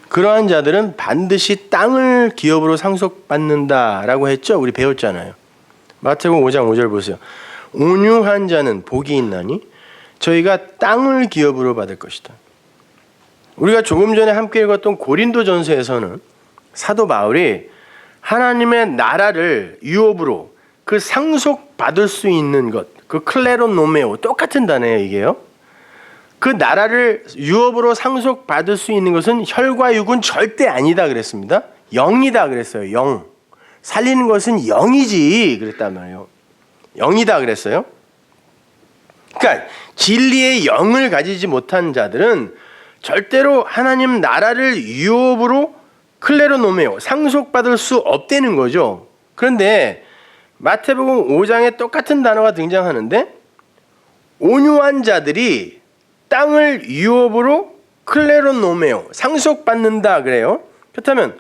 그러한 자들은 반드시 땅을 기업으로 상속받는다라고 했죠. 우리 배웠잖아요. 마태복음 5장 5절 보세요. 온유한 자는 복이 있나니 저희가 땅을 기업으로 받을 것이다. 우리가 조금 전에 함께 읽었던 고린도전서에서는 사도 바울이 하나님의 나라를 유업으로 그 상속받을 수 있는 것, 그 클레로노메오, 똑같은 단어예요 이게요. 그 나라를 유업으로 상속받을 수 있는 것은 혈과 육은 절대 아니다 그랬습니다. 영이다 그랬어요. 영. 살리는 것은 영이지 그랬단 말이에요. 영이다 그랬어요. 그러니까 진리의 영을 가지지 못한 자들은 절대로 하나님 나라를 유업으로 클레로노메오, 상속받을 수 없다는 거죠. 그런데 마태복음 5장에 똑같은 단어가 등장하는데 온유한 자들이 땅을 유업으로 클레로노메오, 상속받는다 그래요. 그렇다면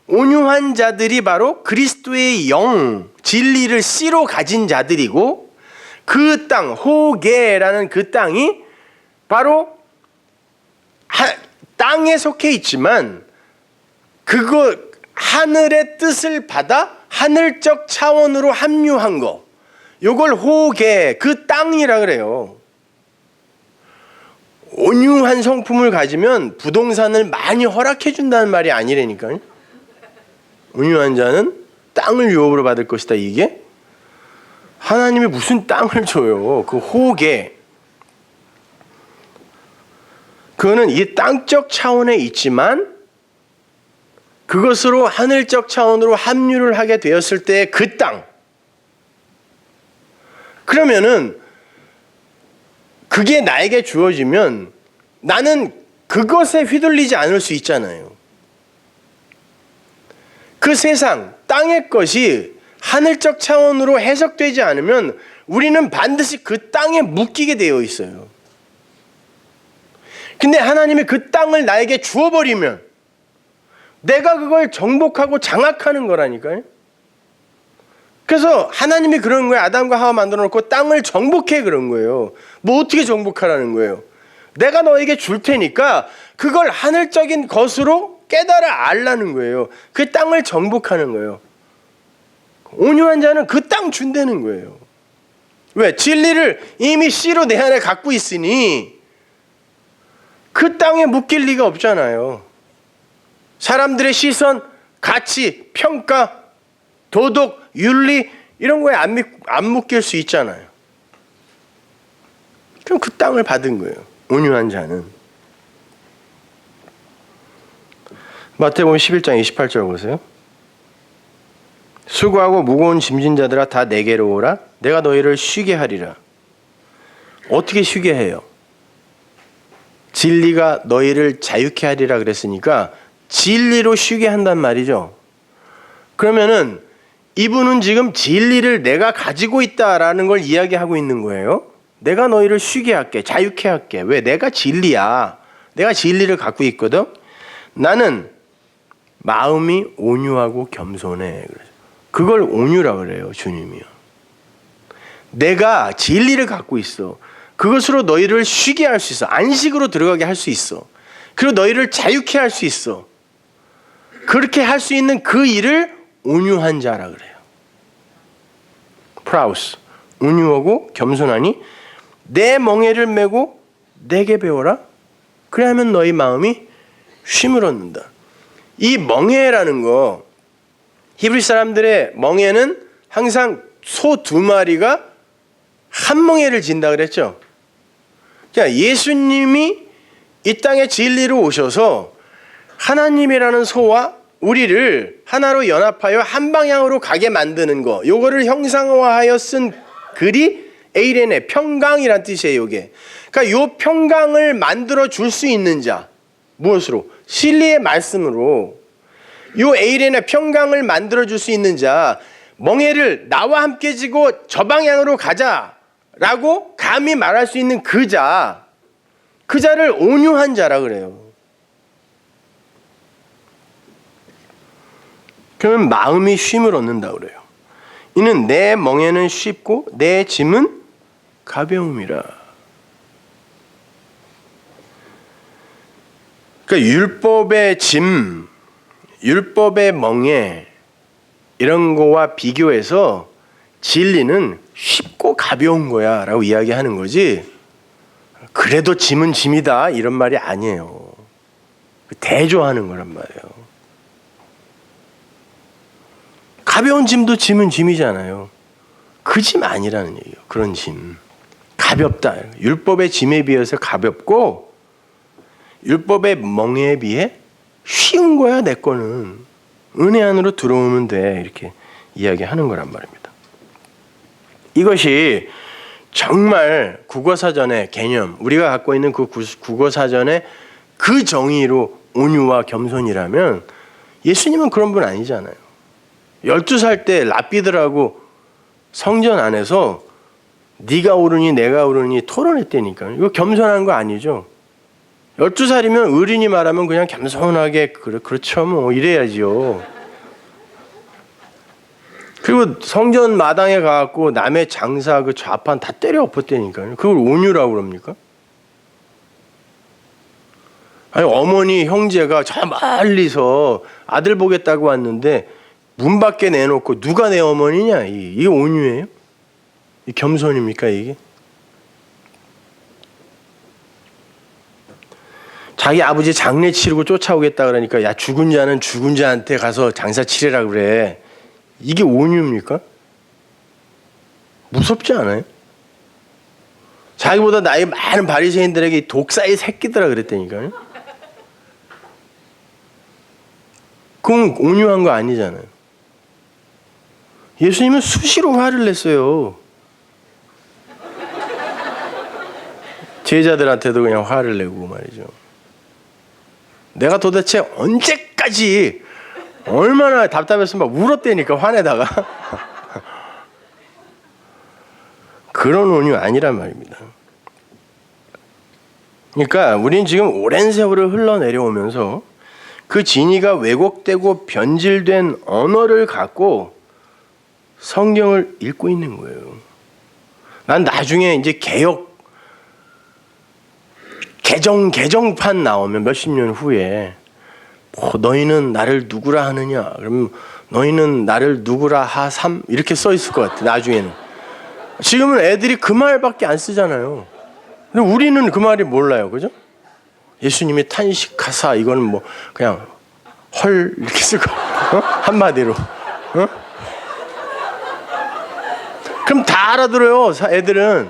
온유한 자들이 바로 그리스도의 영, 진리를 씨로 가진 자들이고 그 땅, 호게라는 그 땅이 바로 땅에 속해 있지만 그거 하늘의 뜻을 받아 하늘적 차원으로 합류한 거, 요걸 호게, 그 땅이라 그래요. 온유한 성품을 가지면 부동산을 많이 허락해 준다는 말이 아니라니까요. 온유한 자는 땅을 유업으로 받을 것이다. 이게 하나님이 무슨 땅을 줘요. 그 호게, 그거는 이 땅적 차원에 있지만 그것으로 하늘적 차원으로 합류를 하게 되었을 때 그 땅, 그러면은 그게 나에게 주어지면 나는 그것에 휘둘리지 않을 수 있잖아요. 그 세상, 땅의 것이 하늘적 차원으로 해석되지 않으면 우리는 반드시 그 땅에 묶이게 되어 있어요. 근데 하나님이 그 땅을 나에게 주어버리면 내가 그걸 정복하고 장악하는 거라니까요. 그래서 하나님이 그런 거예요. 아담과 하와 만들어 놓고 땅을 정복해 그런 거예요. 뭐 어떻게 정복하라는 거예요? 내가 너에게 줄 테니까 그걸 하늘적인 것으로 깨달아 알라는 거예요. 그 땅을 정복하는 거예요. 온유한 자는 그 땅 준다는 거예요. 왜? 진리를 이미 씨로 내 안에 갖고 있으니 그 땅에 묶일 리가 없잖아요. 사람들의 시선, 가치, 평가, 도덕, 윤리 이런 거에 안 묶일 수 있잖아요. 그럼 그 땅을 받은 거예요. 온유한 자는. 마태복음 11장 28절 보세요. 수고하고 무거운 짐진 자들아 다 내게로 오라. 내가 너희를 쉬게 하리라. 어떻게 쉬게 해요? 진리가 너희를 자유케 하리라 그랬으니까 진리로 쉬게 한단 말이죠. 그러면은 이분은 지금 진리를 내가 가지고 있다라는 걸 이야기하고 있는 거예요. 내가 너희를 쉬게 할게, 자유케 할게. 왜? 내가 진리야. 내가 진리를 갖고 있거든. 나는 마음이 온유하고 겸손해. 그걸 온유라 그래요, 주님이요. 내가 진리를 갖고 있어. 그것으로 너희를 쉬게 할 수 있어. 안식으로 들어가게 할 수 있어. 그리고 너희를 자유케 할 수 있어. 그렇게 할 수 있는 그 일을 온유한 자라 그래요. 프라우스. 온유하고 겸손하니 내 멍에를 메고 내게 배워라. 그래야면 너희 마음이 쉼을 얻는다. 이 멍에라는 거, 히브리 사람들의 멍에는 항상 소 2마리가 한 멍에를 진다 그랬죠. 그러니까 예수님이 이 땅에 진리로 오셔서 하나님이라는 소와 우리를 하나로 연합하여 한 방향으로 가게 만드는 거, 요거를 형상화하여 쓴 글이 에이레네, 평강이란 뜻이에요. 이게. 그러니까 요 평강을 만들어 줄 수 있는 자, 무엇으로? 진리의 말씀으로. 요 에이레네 평강을 만들어 줄 수 있는 자, 멍에를 나와 함께 지고 저 방향으로 가자라고 감히 말할 수 있는 그 자, 그 자를 온유한 자라 그래요. 그러면 마음이 쉼을 얻는다 그래요. 이는 내 멍에는 쉽고 내 짐은 가벼움이라. 그러니까 율법의 짐, 율법의 멍에 이런 거와 비교해서 진리는 쉽고 가벼운 거야 라고 이야기하는 거지, 그래도 짐은 짐이다 이런 말이 아니에요. 대조하는 거란 말이에요. 가벼운 짐도 짐은 짐이잖아요. 그 짐 아니라는 얘기예요. 그런 짐. 가볍다. 율법의 짐에 비해서 가볍고 율법의 멍에에 비해 쉬운 거야. 내 거는. 은혜 안으로 들어오면 돼. 이렇게 이야기하는 거란 말입니다. 이것이 정말 국어사전의 개념, 우리가 갖고 있는 그 국어사전의 그 정의로 온유와 겸손이라면 예수님은 그런 분 아니잖아요. 12살 때 랍비들하고 성전 안에서 네가 옳으니 내가 옳으니 토론했다니까. 이거 겸손한 거 아니죠. 12살이면 어린이 말하면 그냥 겸손하게 그렇죠 뭐 이래야지요. 그리고 성전 마당에 가갖고 남의 장사 그 좌판 다 때려 엎었다니까요. 그걸 온유라고 그럽니까? 아니 어머니 형제가 저 멀리서 아들 보겠다고 왔는데 문 밖에 내놓고 누가 내 어머니냐? 이게 온유예요? 이 겸손입니까 이게? 자기 아버지 장례 치르고 쫓아오겠다 그러니까 야 죽은 자는 죽은 자한테 가서 장사 치르라 그래. 이게 온유입니까? 무섭지 않아요? 자기보다 나이 많은 바리새인들에게 독사의 새끼들아 그랬다니까요. 그건 온유한 거 아니잖아요. 예수님은 수시로 화를 냈어요. 제자들한테도 그냥 화를 내고 말이죠. 내가 도대체 언제까지 얼마나 답답해서 막 울었다니까 화내다가. 그런 온유 아니란 말입니다. 그러니까 우리는 지금 오랜 세월을 흘러내려오면서 그 진위가 왜곡되고 변질된 언어를 갖고 성경을 읽고 있는 거예요. 난 나중에 이제 개정판 나오면 몇십 년 후에 너희는 나를 누구라 하느냐? 그럼 너희는 나를 누구라 하삼? 이렇게 써 있을 것 같아. 나중에는. 지금은 애들이 그 말밖에 안 쓰잖아요. 근데 우리는 그 말이 몰라요, 그죠? 예수님이 탄식하사 이거는 뭐 그냥 헐 이렇게 쓰고 한마디로. 그럼 다 알아들어요, 애들은.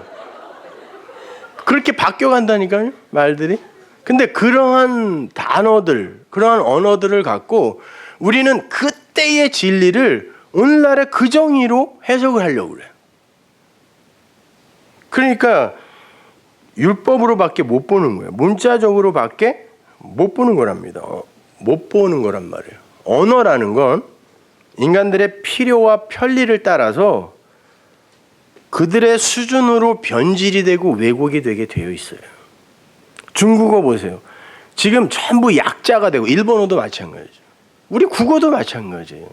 그렇게 바뀌어간다니까요, 말들이. 근데 그러한 단어들, 그러한 언어들을 갖고 우리는 그때의 진리를 오늘날의 그 정의로 해석을 하려고 그래요. 그러니까 율법으로밖에 못 보는 거예요. 문자적으로밖에 못 보는 거랍니다. 못 보는 거란 말이에요. 언어라는 건 인간들의 필요와 편리를 따라서 그들의 수준으로 변질이 되고 왜곡이 되게 되어 있어요. 중국어 보세요. 지금 전부 약자가 되고 일본어도 마찬가지죠. 우리 국어도 마찬가지예요.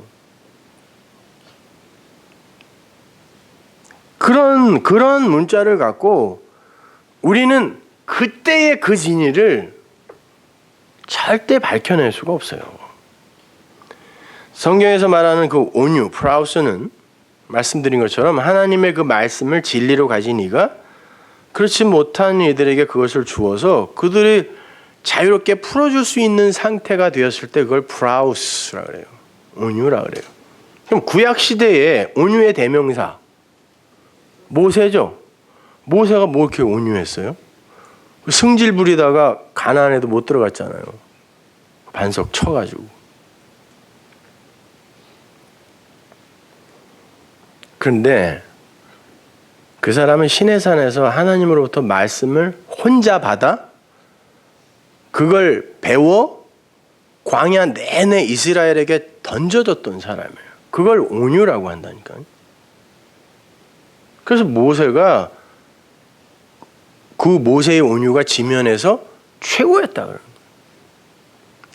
그런 문자를 갖고 우리는 그때의 그 진리를 절대 밝혀낼 수가 없어요. 성경에서 말하는 그 온유, 프라우스는 말씀드린 것처럼 하나님의 그 말씀을 진리로 가진 이가 그렇지 못한 이들에게 그것을 주어서 그들이 자유롭게 풀어줄 수 있는 상태가 되었을 때 그걸 프라우스라 그래요. 온유라 그래요. 그럼 구약 시대에 온유의 대명사 모세죠. 모세가 뭐 이렇게 온유했어요? 승질 부리다가 가나안에도 못 들어갔잖아요. 반석 쳐가지고. 그런데 그 사람은 시내산에서 하나님으로부터 말씀을 혼자 받아 그걸 배워 광야 내내 이스라엘에게 던져줬던 사람이에요. 그걸 온유라고 한다니까요. 그래서 모세가 그 모세의 온유가 지면에서 최고였다 그러는 거예요.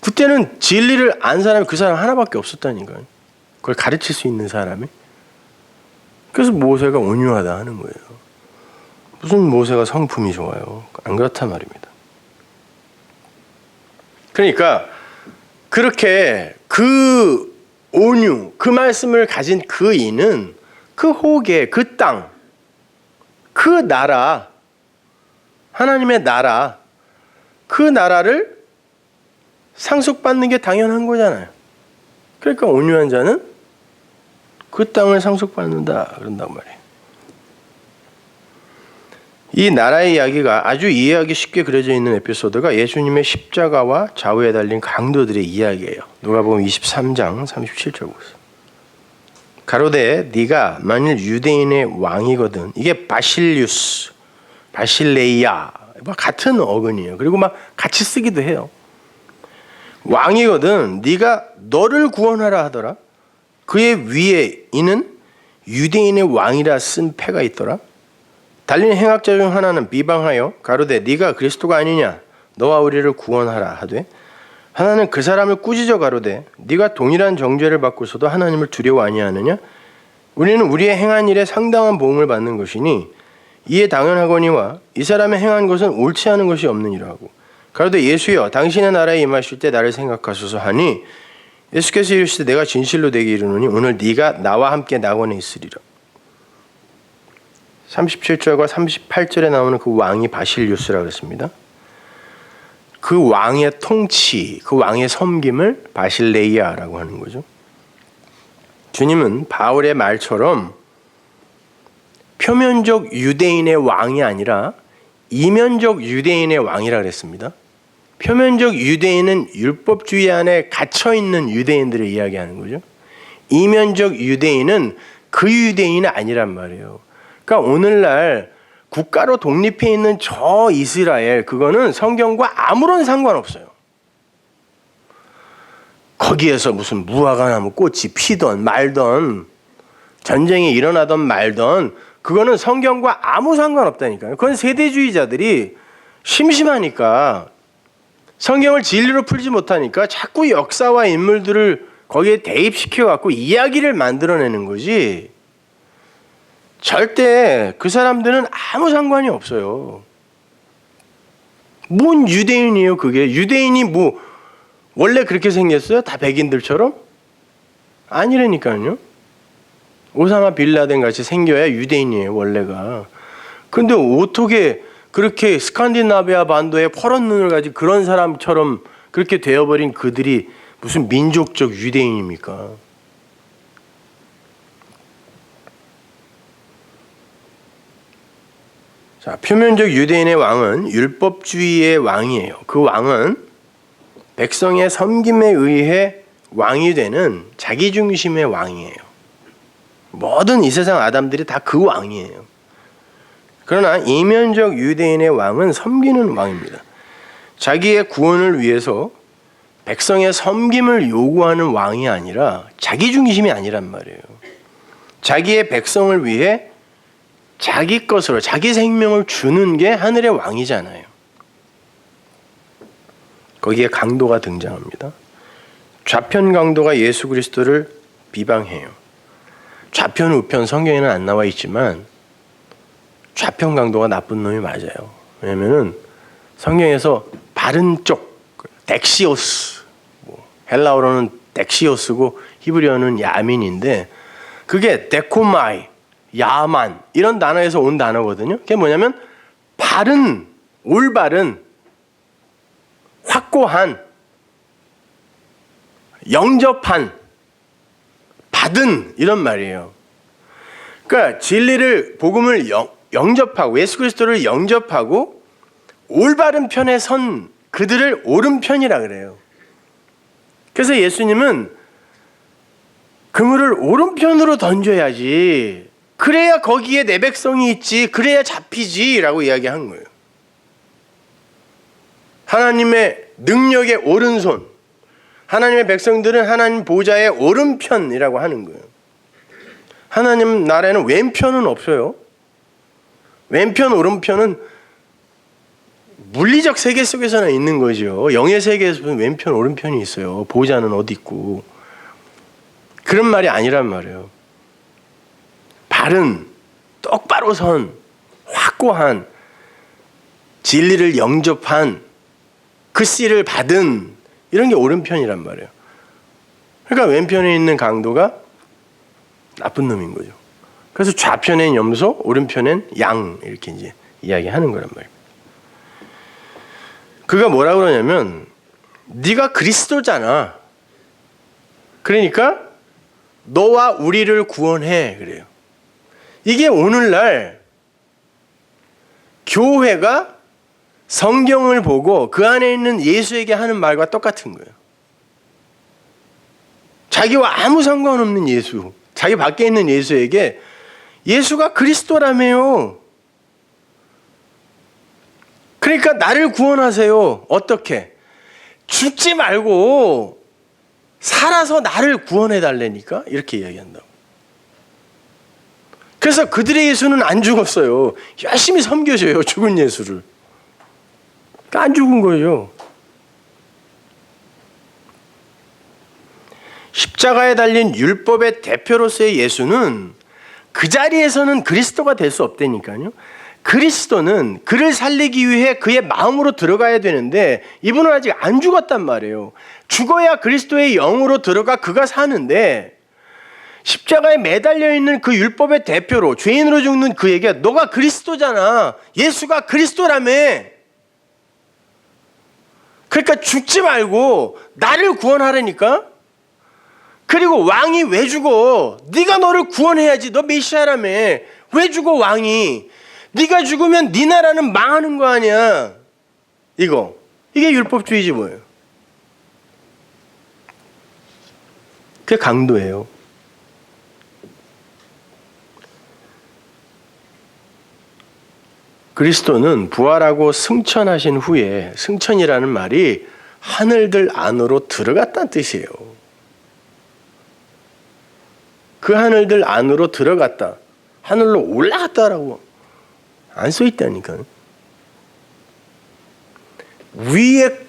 그때는 진리를 안 사람이 그 사람 하나밖에 없었다니까요. 그걸 가르칠 수 있는 사람이. 그래서 모세가 온유하다 하는 거예요. 무슨 모세가 성품이 좋아요. 안 그렇단 말입니다. 그러니까 그렇게 그 온유, 그 말씀을 가진 그 이는 그 호계, 그 땅, 그 나라, 하나님의 나라, 그 나라를 상속받는 게 당연한 거잖아요. 그러니까 온유한 자는 그 땅을 상속받는다 그런단 말이에요. 이 나라의 이야기가 아주 이해하기 쉽게 그려져 있는 에피소드가 예수님의 십자가와 좌우에 달린 강도들의 이야기예요. 누가복음 23장 37절 보세요. 가로되 네가 만일 유대인의 왕이거든. 이게 바실리우스, 바실레이아 같은 어근이에요. 그리고 막 같이 쓰기도 해요. 왕이거든 네가 너를 구원하라 하더라. 그의 위에 이는 유대인의 왕이라 쓴 패가 있더라. 달린 행악자 중 하나는 비방하여 가로되 네가 그리스도가 아니냐 너와 우리를 구원하라 하되 하나는 그 사람을 꾸짖어 가로되 네가 동일한 정죄를 받고서도 하나님을 두려워 아니하느냐. 우리는 우리의 행한 일에 상당한 보응을 받는 것이니 이에 당연하거니와 이 사람의 행한 것은 옳지 않은 것이 없느니라 하고 가로되 예수여 당신의 나라에 임하실 때 나를 생각하소서 하니 예수께서 이르시되 내가 진실로 내게 이르노니 오늘 네가 나와 함께 낙원에 있으리라. 37절과 38절에 나오는 그 왕이 바실리우스라고 했습니다. 그 왕의 통치, 그 왕의 섬김을 바실레이아라고 하는 거죠. 주님은 바울의 말처럼 표면적 유대인의 왕이 아니라 이면적 유대인의 왕이라 그랬습니다. 표면적 유대인은 율법주의 안에 갇혀있는 유대인들을 이야기하는 거죠. 이면적 유대인은 그 유대인이 아니란 말이에요. 그러니까 오늘날 국가로 독립해 있는 저 이스라엘, 그거는 성경과 아무런 상관없어요. 거기에서 무슨 무화과 나무 꽃이 피던 말던 전쟁이 일어나던 말던 그거는 성경과 아무 상관없다니까요. 그건 세대주의자들이 심심하니까 성경을 진리로 풀지 못하니까 자꾸 역사와 인물들을 거기에 대입시켜 갖고 이야기를 만들어내는 거지. 절대 그 사람들은 아무 상관이 없어요. 뭔 유대인이에요, 그게? 유대인이 뭐 원래 그렇게 생겼어요? 다 백인들처럼? 아니라니까요. 오사마 빌라덴 같이 생겨야 유대인이에요, 원래가. 근데 어떻게 그렇게 스칸디나비아 반도에 퍼런 눈을 가지고 그런 사람처럼 그렇게 되어버린 그들이 무슨 민족적 유대인입니까? 자, 표면적 유대인의 왕은 율법주의의 왕이에요. 그 왕은 백성의 섬김에 의해 왕이 되는 자기중심의 왕이에요. 모든 이 세상 아담들이 다 그 왕이에요. 그러나 이면적 유대인의 왕은 섬기는 왕입니다. 자기의 구원을 위해서 백성의 섬김을 요구하는 왕이 아니라 자기중심이 아니란 말이에요. 자기의 백성을 위해 자기 것으로 자기 생명을 주는 게 하늘의 왕이잖아요. 거기에 강도가 등장합니다. 좌편 강도가 예수 그리스도를 비방해요. 좌편 우편 성경에는 안 나와 있지만 좌편 강도가 나쁜 놈이 맞아요. 왜냐면은 성경에서 바른 쪽 덱시오스, 헬라어로는 덱시오스고 히브리어는 야민인데 그게 데코마이, 야만 이런 단어에서 온 단어거든요. 그게 뭐냐면 바른, 올바른, 확고한, 영접한, 받은 이런 말이에요. 그러니까 진리를 복음을 영접하고 예수 그리스도를 영접하고 올바른 편에 선 그들을 옳은 편이라 그래요. 그래서 예수님은 그물을 오른편으로 던져야지. 그래야 거기에 내 백성이 있지. 그래야 잡히지라고 이야기한 거예요. 하나님의 능력의 오른손. 하나님의 백성들은 하나님 보좌의 오른편이라고 하는 거예요. 하나님 나라에는 왼편은 없어요. 왼편, 오른편은 물리적 세계 속에서는 있는 거죠. 영의 세계에서는 왼편, 오른편이 있어요. 보좌는 어디 있고. 그런 말이 아니란 말이에요. 바른, 똑바로 선, 확고한, 진리를 영접한, 그 씨를 받은 이런 게 오른편이란 말이에요. 그러니까 왼편에 있는 강도가 나쁜 놈인 거죠. 그래서 좌편엔 염소, 오른편엔 양 이렇게 이제 이야기하는 거란 말이에요. 그가 뭐라 그러냐면 네가 그리스도잖아. 그러니까 너와 우리를 구원해 그래요. 이게 오늘날 교회가 성경을 보고 그 안에 있는 예수에게 하는 말과 똑같은 거예요. 자기와 아무 상관없는 예수, 자기 밖에 있는 예수에게 예수가 그리스도라며요. 그러니까 나를 구원하세요. 어떻게? 죽지 말고 살아서 나를 구원해 달라니까 이렇게 이야기한다고. 그래서 그들의 예수는 안 죽었어요. 열심히 섬겨줘요. 죽은 예수를. 그러니까 안 죽은 거죠. 십자가에 달린 율법의 대표로서의 예수는 그 자리에서는 그리스도가 될 수 없다니까요. 그리스도는 그를 살리기 위해 그의 마음으로 들어가야 되는데 이분은 아직 안 죽었단 말이에요. 죽어야 그리스도의 영으로 들어가 그가 사는데 십자가에 매달려 있는 그 율법의 대표로 죄인으로 죽는 그에게 너가 그리스도잖아. 예수가 그리스도라며. 그러니까 죽지 말고 나를 구원하라니까. 그리고 왕이 왜 죽어? 네가 너를 구원해야지. 너 메시아라며. 왜 죽어 왕이? 네가 죽으면 네 나라는 망하는 거 아니야. 이게 율법주의지 뭐예요. 그게 강도예요. 그리스도는 부활하고 승천하신 후에 승천이라는 말이 하늘들 안으로 들어갔다는 뜻이에요. 그 하늘들 안으로 들어갔다. 하늘로 올라갔다라고 안 써 있다니까. 위의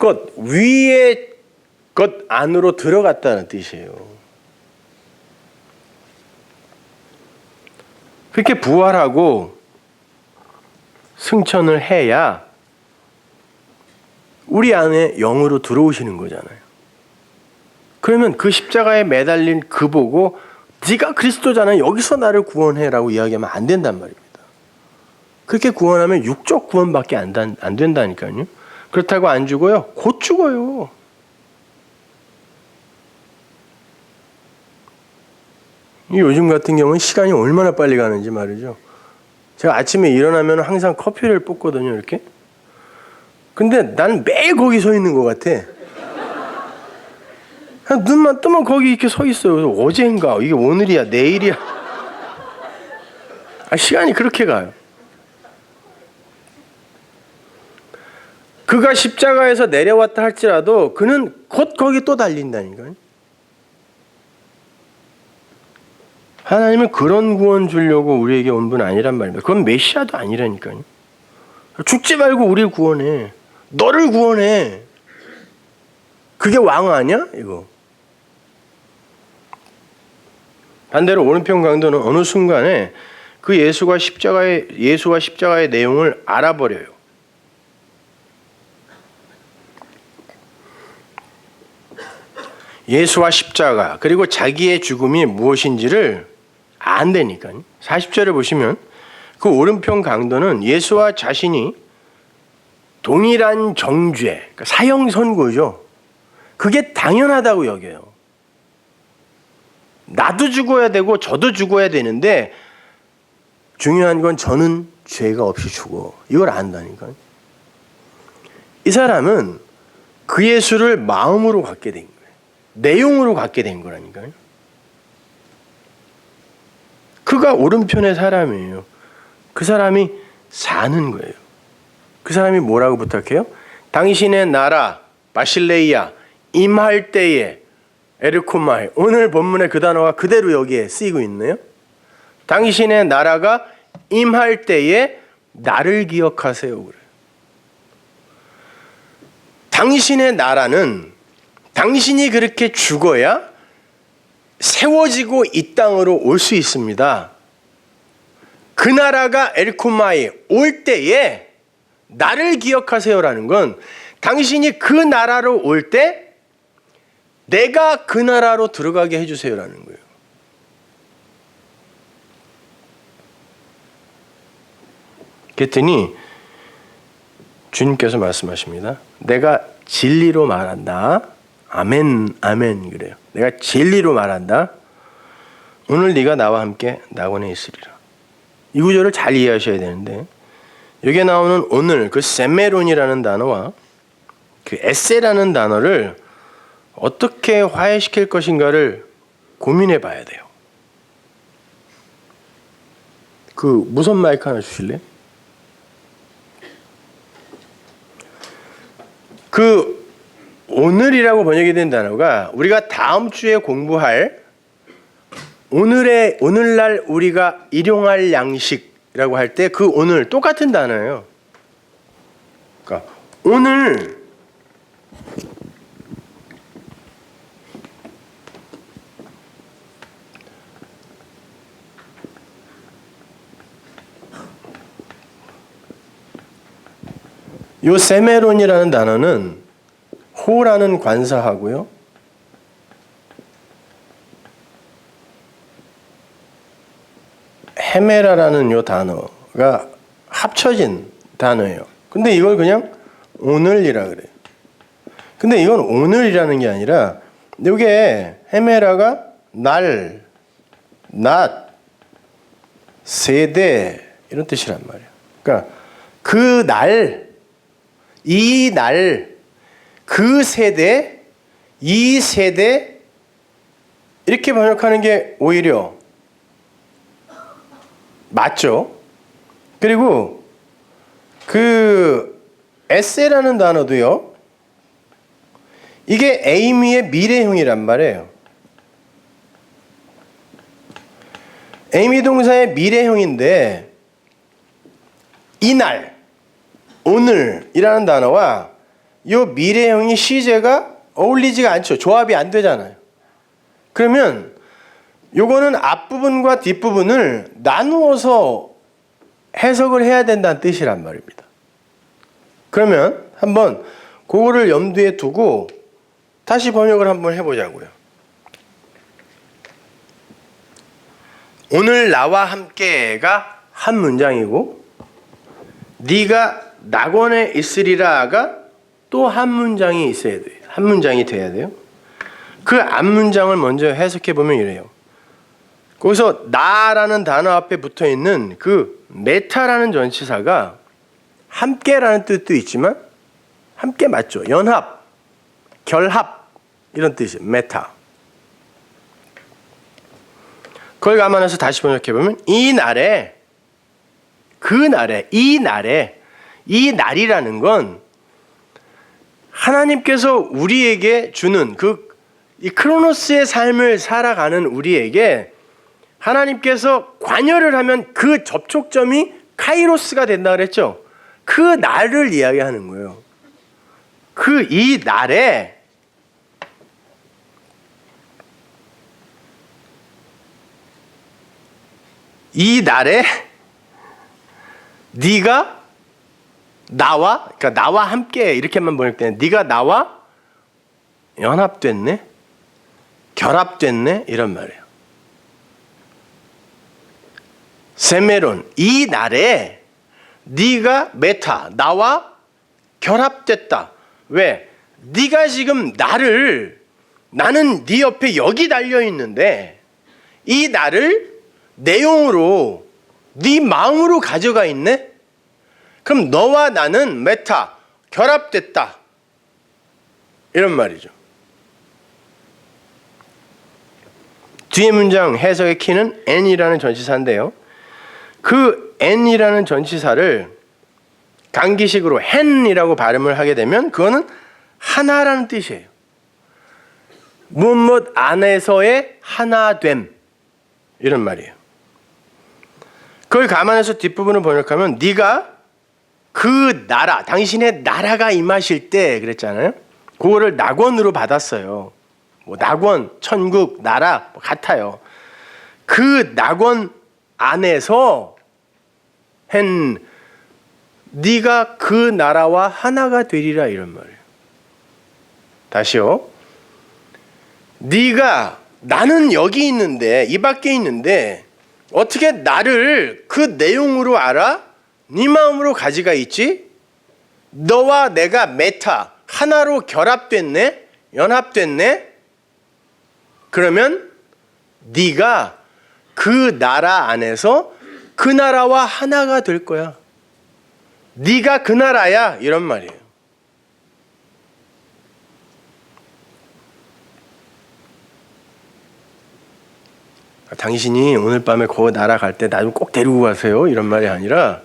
것 안으로 들어갔다는 뜻이에요. 그렇게 부활하고 승천을 해야 우리 안에 영으로 들어오시는 거잖아요. 그러면 그 십자가에 매달린 그 보고 네가 그리스도잖아, 여기서 나를 구원해라고 이야기하면 안 된단 말입니다. 그렇게 구원하면 육적 구원밖에 안 된다니까요. 그렇다고 안 죽어요? 곧 죽어요. 요즘 같은 경우는 시간이 얼마나 빨리 가는지 말이죠. 제가 아침에 일어나면 항상 커피를 붓거든요, 이렇게. 근데 나는 매일 거기 서 있는 것 같아. 그냥 눈만 뜨면 거기 이렇게 서 있어요. 그래서 어제인가, 이게 오늘이야, 내일이야. 시간이 그렇게 가요. 그가 십자가에서 내려왔다 할지라도 그는 곧 거기 또 달린다니까요. 하나님은 그런 구원 주려고 우리에게 온 분 아니란 말입니다. 그건 메시아도 아니라니까요. 죽지 말고 우리를 구원해. 너를 구원해. 그게 왕 아니야? 이거. 반대로 오른편 강도는 어느 순간에 그 예수와 십자가의 내용을 알아버려요. 예수와 십자가 그리고 자기의 죽음이 무엇인지를 안다니까요. 40절에 보시면 그 오른편 강도는 예수와 자신이 동일한 정죄, 그러니까 사형 선고죠. 그게 당연하다고 여겨요. 나도 죽어야 되고 저도 죽어야 되는데 중요한 건 저는 죄가 없이 죽어. 이걸 안다니까요. 이 사람은 그 예수를 마음으로 갖게 된 거예요. 내용으로 갖게 된 거라니까요. 그가 오른편의 사람이에요. 그 사람이 사는 거예요. 그 사람이 뭐라고 부탁해요? 당신의 나라 바실레이아 임할 때에 에르코마이, 오늘 본문의 그 단어가 그대로 여기에 쓰이고 있네요. 당신의 나라가 임할 때에 나를 기억하세요. 그래요. 당신의 나라는 당신이 그렇게 죽어야 세워지고 이 땅으로 올 수 있습니다. 그 나라가 엘코마이 올 때에 나를 기억하세요라는 건 당신이 그 나라로 올 때 내가 그 나라로 들어가게 해주세요라는 거예요. 그랬더니 주님께서 말씀하십니다. 내가 진리로 말한다. 아멘, 아멘 그래요. 내가 진리로 말한다. 오늘 네가 나와 함께 낙원에 있으리라. 이 구절을 잘 이해하셔야 되는데 여기에 나오는 오늘 그 세메론이라는 단어와 그 에세라는 단어를 어떻게 화해시킬 것인가를 고민해 봐야 돼요. 그 무선 마이크 하나 주실래요? 그 오늘이라고 번역이 된 단어가 우리가 다음 주에 공부할 오늘날 우리가 일용할 양식이라고 할 때 그 오늘 똑같은 단어예요. 그러니까 오늘 요 세메론이라는 단어는 호라는 관사하고요. 헤메라라는 요 단어가 합쳐진 단어예요. 근데 이걸 그냥 오늘이라 그래요. 근데 이건 오늘이라는 게 아니라 요게 헤메라가 날, 낮, 세대 이런 뜻이란 말이에요. 그러니까 그 날, 이 날, 그 세대, 이 세대 이렇게 번역하는 게 오히려 맞죠? 그리고 그 에세라는 단어도요. 이게 에이미의 미래형이란 말이에요. 에이미 동사의 미래형인데 이날, 오늘이라는 단어와 요 미래형이 시제가 어울리지가 않죠. 조합이 안 되잖아요. 그러면 요거는 앞부분과 뒷부분을 나누어서 해석을 해야 된다는 뜻이란 말입니다. 그러면 한번 그거를 염두에 두고 다시 번역을 한번 해보자고요. 오늘 나와 함께가 한 문장이고 네가 낙원에 있으리라가 또 한 문장이 있어야 돼요. 한 문장이 돼야 돼요. 그 앞문장을 먼저 해석해 보면 이래요. 거기서 나라는 단어 앞에 붙어 있는 그 메타라는 전치사가 함께라는 뜻도 있지만 함께 맞죠. 연합, 결합 이런 뜻이에요. 메타. 그걸 감안해서 다시 번역해 보면 이 날에 그 날에 이 날에 이 날이라는 건 하나님께서 우리에게 주는 이 크로노스의 삶을 살아가는 우리에게 하나님께서 관여를 하면 그 접촉점이 카이로스가 된다 그랬죠. 그 날을 이야기하는 거예요. 이 날에 네가 나와, 그러니까 나와 함께 이렇게만 번역되네. 네가 나와 연합됐네, 결합됐네 이런 말이에요. 세메론, 이 날에 네가 메타, 나와 결합됐다. 왜? 네가 지금 나는 네 옆에 여기 달려 있는데 이 나를 내용으로 네 마음으로 가져가 있네. 그럼 너와 나는 메타, 결합됐다 이런 말이죠. 뒤에 문장 해석의 키는 n이라는 전치사인데요. 그 n이라는 전치사를 강기식으로 hen이라고 발음을 하게 되면 그거는 하나라는 뜻이에요. 무엇 안에서의 하나됨 이런 말이에요. 그걸 감안해서 뒷부분을 번역하면 네가 그 나라, 당신의 나라가 임하실 때 그랬잖아요. 그거를 낙원으로 받았어요. 뭐 낙원, 천국, 나라 같아요. 그 낙원 안에서 네가 그 나라와 하나가 되리라 이런 말이에요. 다시요. 나는 여기 있는데 이 밖에 있는데 어떻게 나를 그 내용으로 알아? 네 마음으로 가지가 있지? 너와 내가 메타, 하나로 결합됐네? 연합됐네? 그러면 네가 그 나라 안에서 그 나라와 하나가 될 거야. 네가 그 나라야 이런 말이에요. 당신이 오늘 밤에 그 나라 갈 때 나 좀 꼭 데리고 가세요 이런 말이 아니라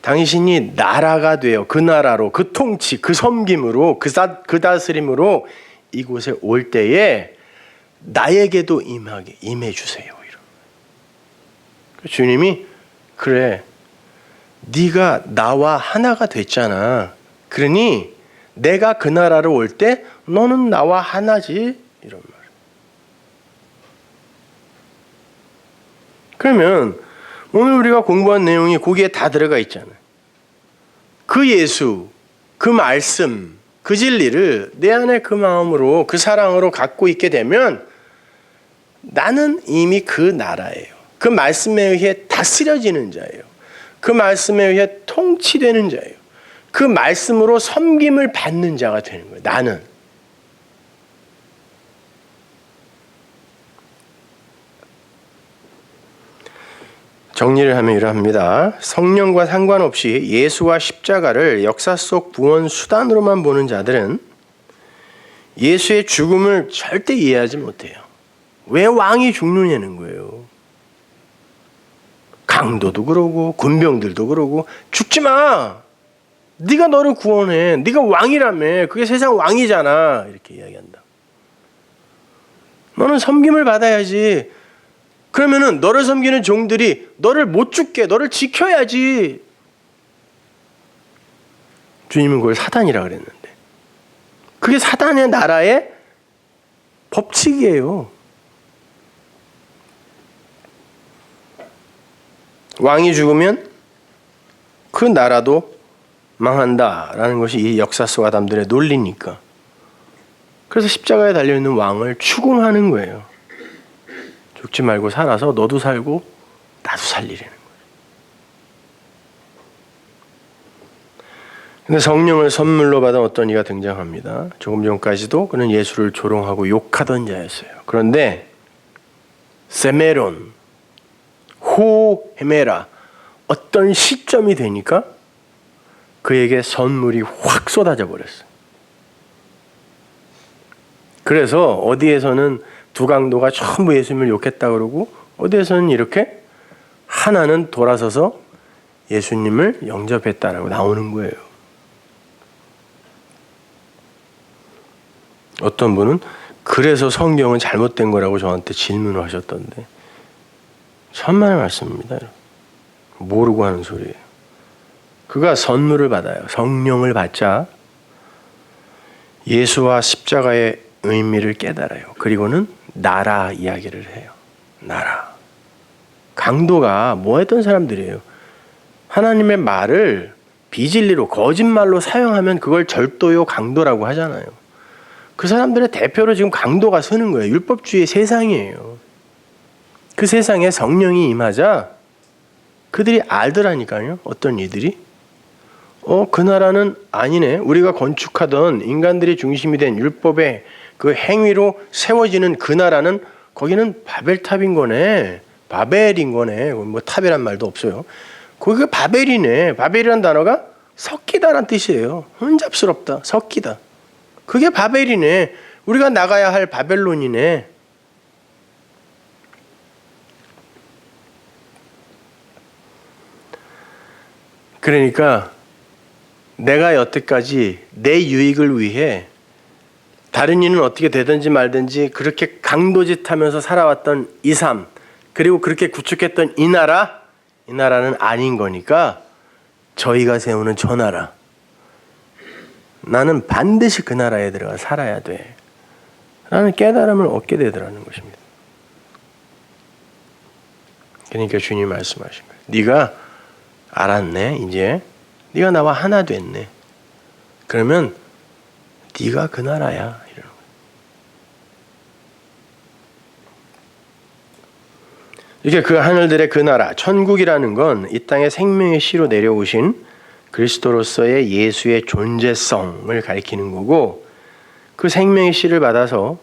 당신이 나라가 돼요. 그 나라로, 그 통치, 그 섬김으로, 그 다스림으로 이곳에 올 때에 나에게도 임해 주세요. 이런. 주님이 그래, 네가 나와 하나가 됐잖아. 그러니 내가 그 나라로 올 때 너는 나와 하나지. 이런 말. 그러면 오늘 우리가 공부한 내용이 거기에 다 들어가 있잖아요. 그 예수, 그 말씀, 그 진리를 내 안에 그 마음으로, 그 사랑으로 갖고 있게 되면 나는 이미 그 나라예요. 그 말씀에 의해 다스려지는 자예요. 그 말씀에 의해 통치되는 자예요. 그 말씀으로 섬김을 받는 자가 되는 거예요. 나는. 정리를 하면 이러합니다. 성령과 상관없이 예수와 십자가를 역사 속 구원 수단으로만 보는 자들은 예수의 죽음을 절대 이해하지 못해요. 왜 왕이 죽느냐는 거예요. 강도도 그러고 군병들도 그러고 죽지 마. 네가 너를 구원해. 네가 왕이라며. 그게 세상 왕이잖아. 이렇게 이야기한다. 너는 섬김을 받아야지. 그러면은 너를 섬기는 종들이 너를 못 죽게, 너를 지켜야지. 주님은 그걸 사단이라 그랬는데. 그게 사단의 나라의 법칙이에요. 왕이 죽으면 그 나라도 망한다라는 것이 이 역사 속 아담들의 논리니까. 그래서 십자가에 달려있는 왕을 추궁하는 거예요. 죽지 말고 살아서 너도 살고 나도 살리라는 거예요. 근데 성령을 선물로 받은 어떤 이가 등장합니다. 조금 전까지도 그는 예수를 조롱하고 욕하던 자였어요. 그런데 세메론, 호헤메라, 어떤 시점이 되니까 그에게 선물이 확 쏟아져 버렸어요. 그래서 어디에서는 두 강도가 전부 예수님을 욕했다 그러고 어디에서는 이렇게 하나는 돌아서서 예수님을 영접했다라고 나오는 거예요. 어떤 분은 그래서 성경은 잘못된 거라고 저한테 질문을 하셨던데 천만의 말씀입니다. 모르고 하는 소리예요. 그가 선물을 받아요. 성령을 받자 예수와 십자가의 의미를 깨달아요. 그리고는 나라 이야기를 해요. 나라. 강도가 뭐 했던 사람들이에요. 하나님의 말을 비진리로 거짓말로 사용하면 그걸 절도요 강도라고 하잖아요. 그 사람들의 대표로 지금 강도가 서는 거예요. 율법주의 세상이에요. 그 세상에 성령이 임하자 그들이 알더라니까요. 어떤 이들이 그 나라는 아니네. 우리가 건축하던 인간들이 중심이 된 율법의 그 행위로 세워지는 그 나라는 거기는 바벨탑인 거네. 바벨인 거네. 뭐 탑이란 말도 없어요. 거기가 바벨이네. 바벨이란 단어가 섞이다란 뜻이에요. 혼잡스럽다. 섞이다. 그게 바벨이네. 우리가 나가야 할 바벨론이네. 그러니까 내가 여태까지 내 유익을 위해 다른 이는 어떻게 되든지 말든지 그렇게 강도짓하면서 살아왔던 이 삶, 그리고 그렇게 구축했던 이 나라는 아닌 거니까 저희가 세우는 저 나라, 나는 반드시 그 나라에 들어가 살아야 돼 라는 깨달음을 얻게 되더라는 것입니다. 그러니까 주님이 말씀하신 거예요. 네가 알았네. 이제 네가 나와 하나 됐네. 그러면 네가 그 나라야. 이러는 거예요. 이게 그 하늘들의 그 나라, 천국이라는 건 이 땅에 생명의 씨로 내려오신 그리스도로서의 예수의 존재성을 가리키는 거고, 그 생명의 씨를 받아서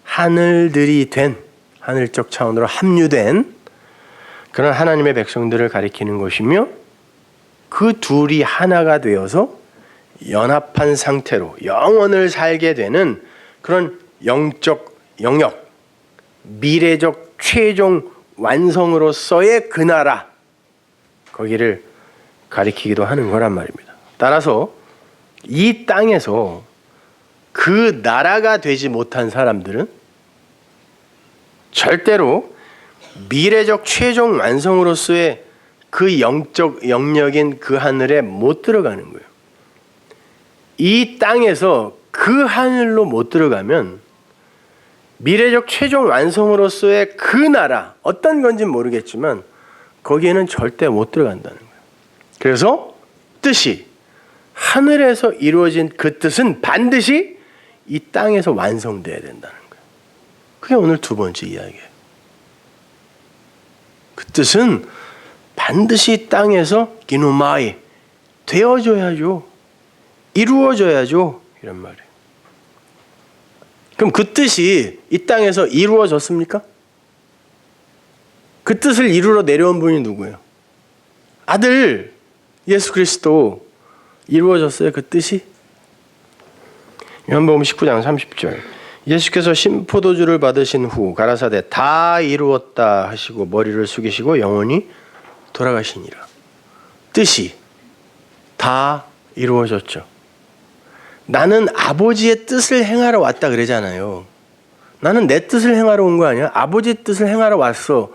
하늘들이 된, 하늘적 차원으로 합류된 그런 하나님의 백성들을 가리키는 것이며, 그 둘이 하나가 되어서 연합한 상태로 영원을 살게 되는 그런 영적 영역, 미래적 최종 완성으로서의 그 나라, 거기를 가리키기도 하는 거란 말입니다. 따라서 이 땅에서 그 나라가 되지 못한 사람들은 절대로 미래적 최종 완성으로서의 그 영적 영역인 그 하늘에 못 들어가는 거예요. 이 땅에서 그 하늘로 못 들어가면 미래적 최종 완성으로서의 그 나라, 어떤 건지 모르겠지만 거기에는 절대 못 들어간다는 거예요. 그래서 뜻이 하늘에서 이루어진 그 뜻은 반드시 이 땅에서 완성돼야 된다는 거예요. 그게 오늘 두 번째 이야기예요. 그 뜻은 반드시 땅에서 기노마이 되어져야죠. 이루어져야죠. 이런 말이에요. 그럼 그 뜻이 이 땅에서 이루어졌습니까? 그 뜻을 이루러 내려온 분이 누구예요? 아들 예수 그리스도. 이루어졌어요, 그 뜻이? 요한복음 19장 30절. 예수께서 신포도주를 받으신 후 가라사대 다 이루었다 하시고 머리를 숙이시고 영원히 돌아가시니라. 뜻이 다 이루어졌죠. 나는 아버지의 뜻을 행하러 왔다 그러잖아요. 나는 내 뜻을 행하러 온 거 아니야? 아버지 뜻을 행하러 왔어.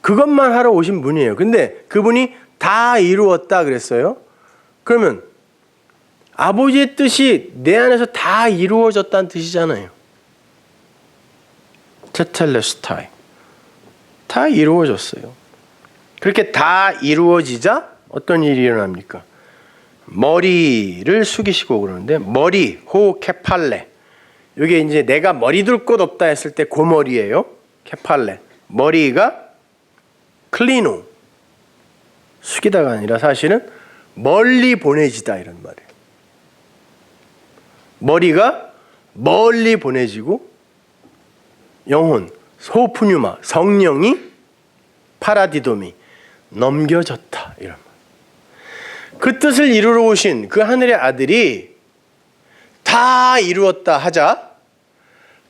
그것만 하러 오신 분이에요. 근데 그분이 다 이루었다 그랬어요. 그러면 아버지의 뜻이 내 안에서 다 이루어졌다는 뜻이잖아요. 테텔레스타이. 다 이루어졌어요. 그렇게 다 이루어지자 어떤 일이 일어납니까? 머리를 숙이시고 그러는데, 머리, 호 케팔레. 이게 이제 내가 머리 둘 곳 없다 했을 때 그 머리예요. 케팔레. 머리가 클리노. 숙이다가 아니라 사실은 멀리 보내지다 이런 말이에요. 머리가 멀리 보내지고 영혼, 소푸뉴마, 성령이 파라디도미 넘겨졌다 이런 말. 그 뜻을 이루러 오신 그 하늘의 아들이 다 이루었다 하자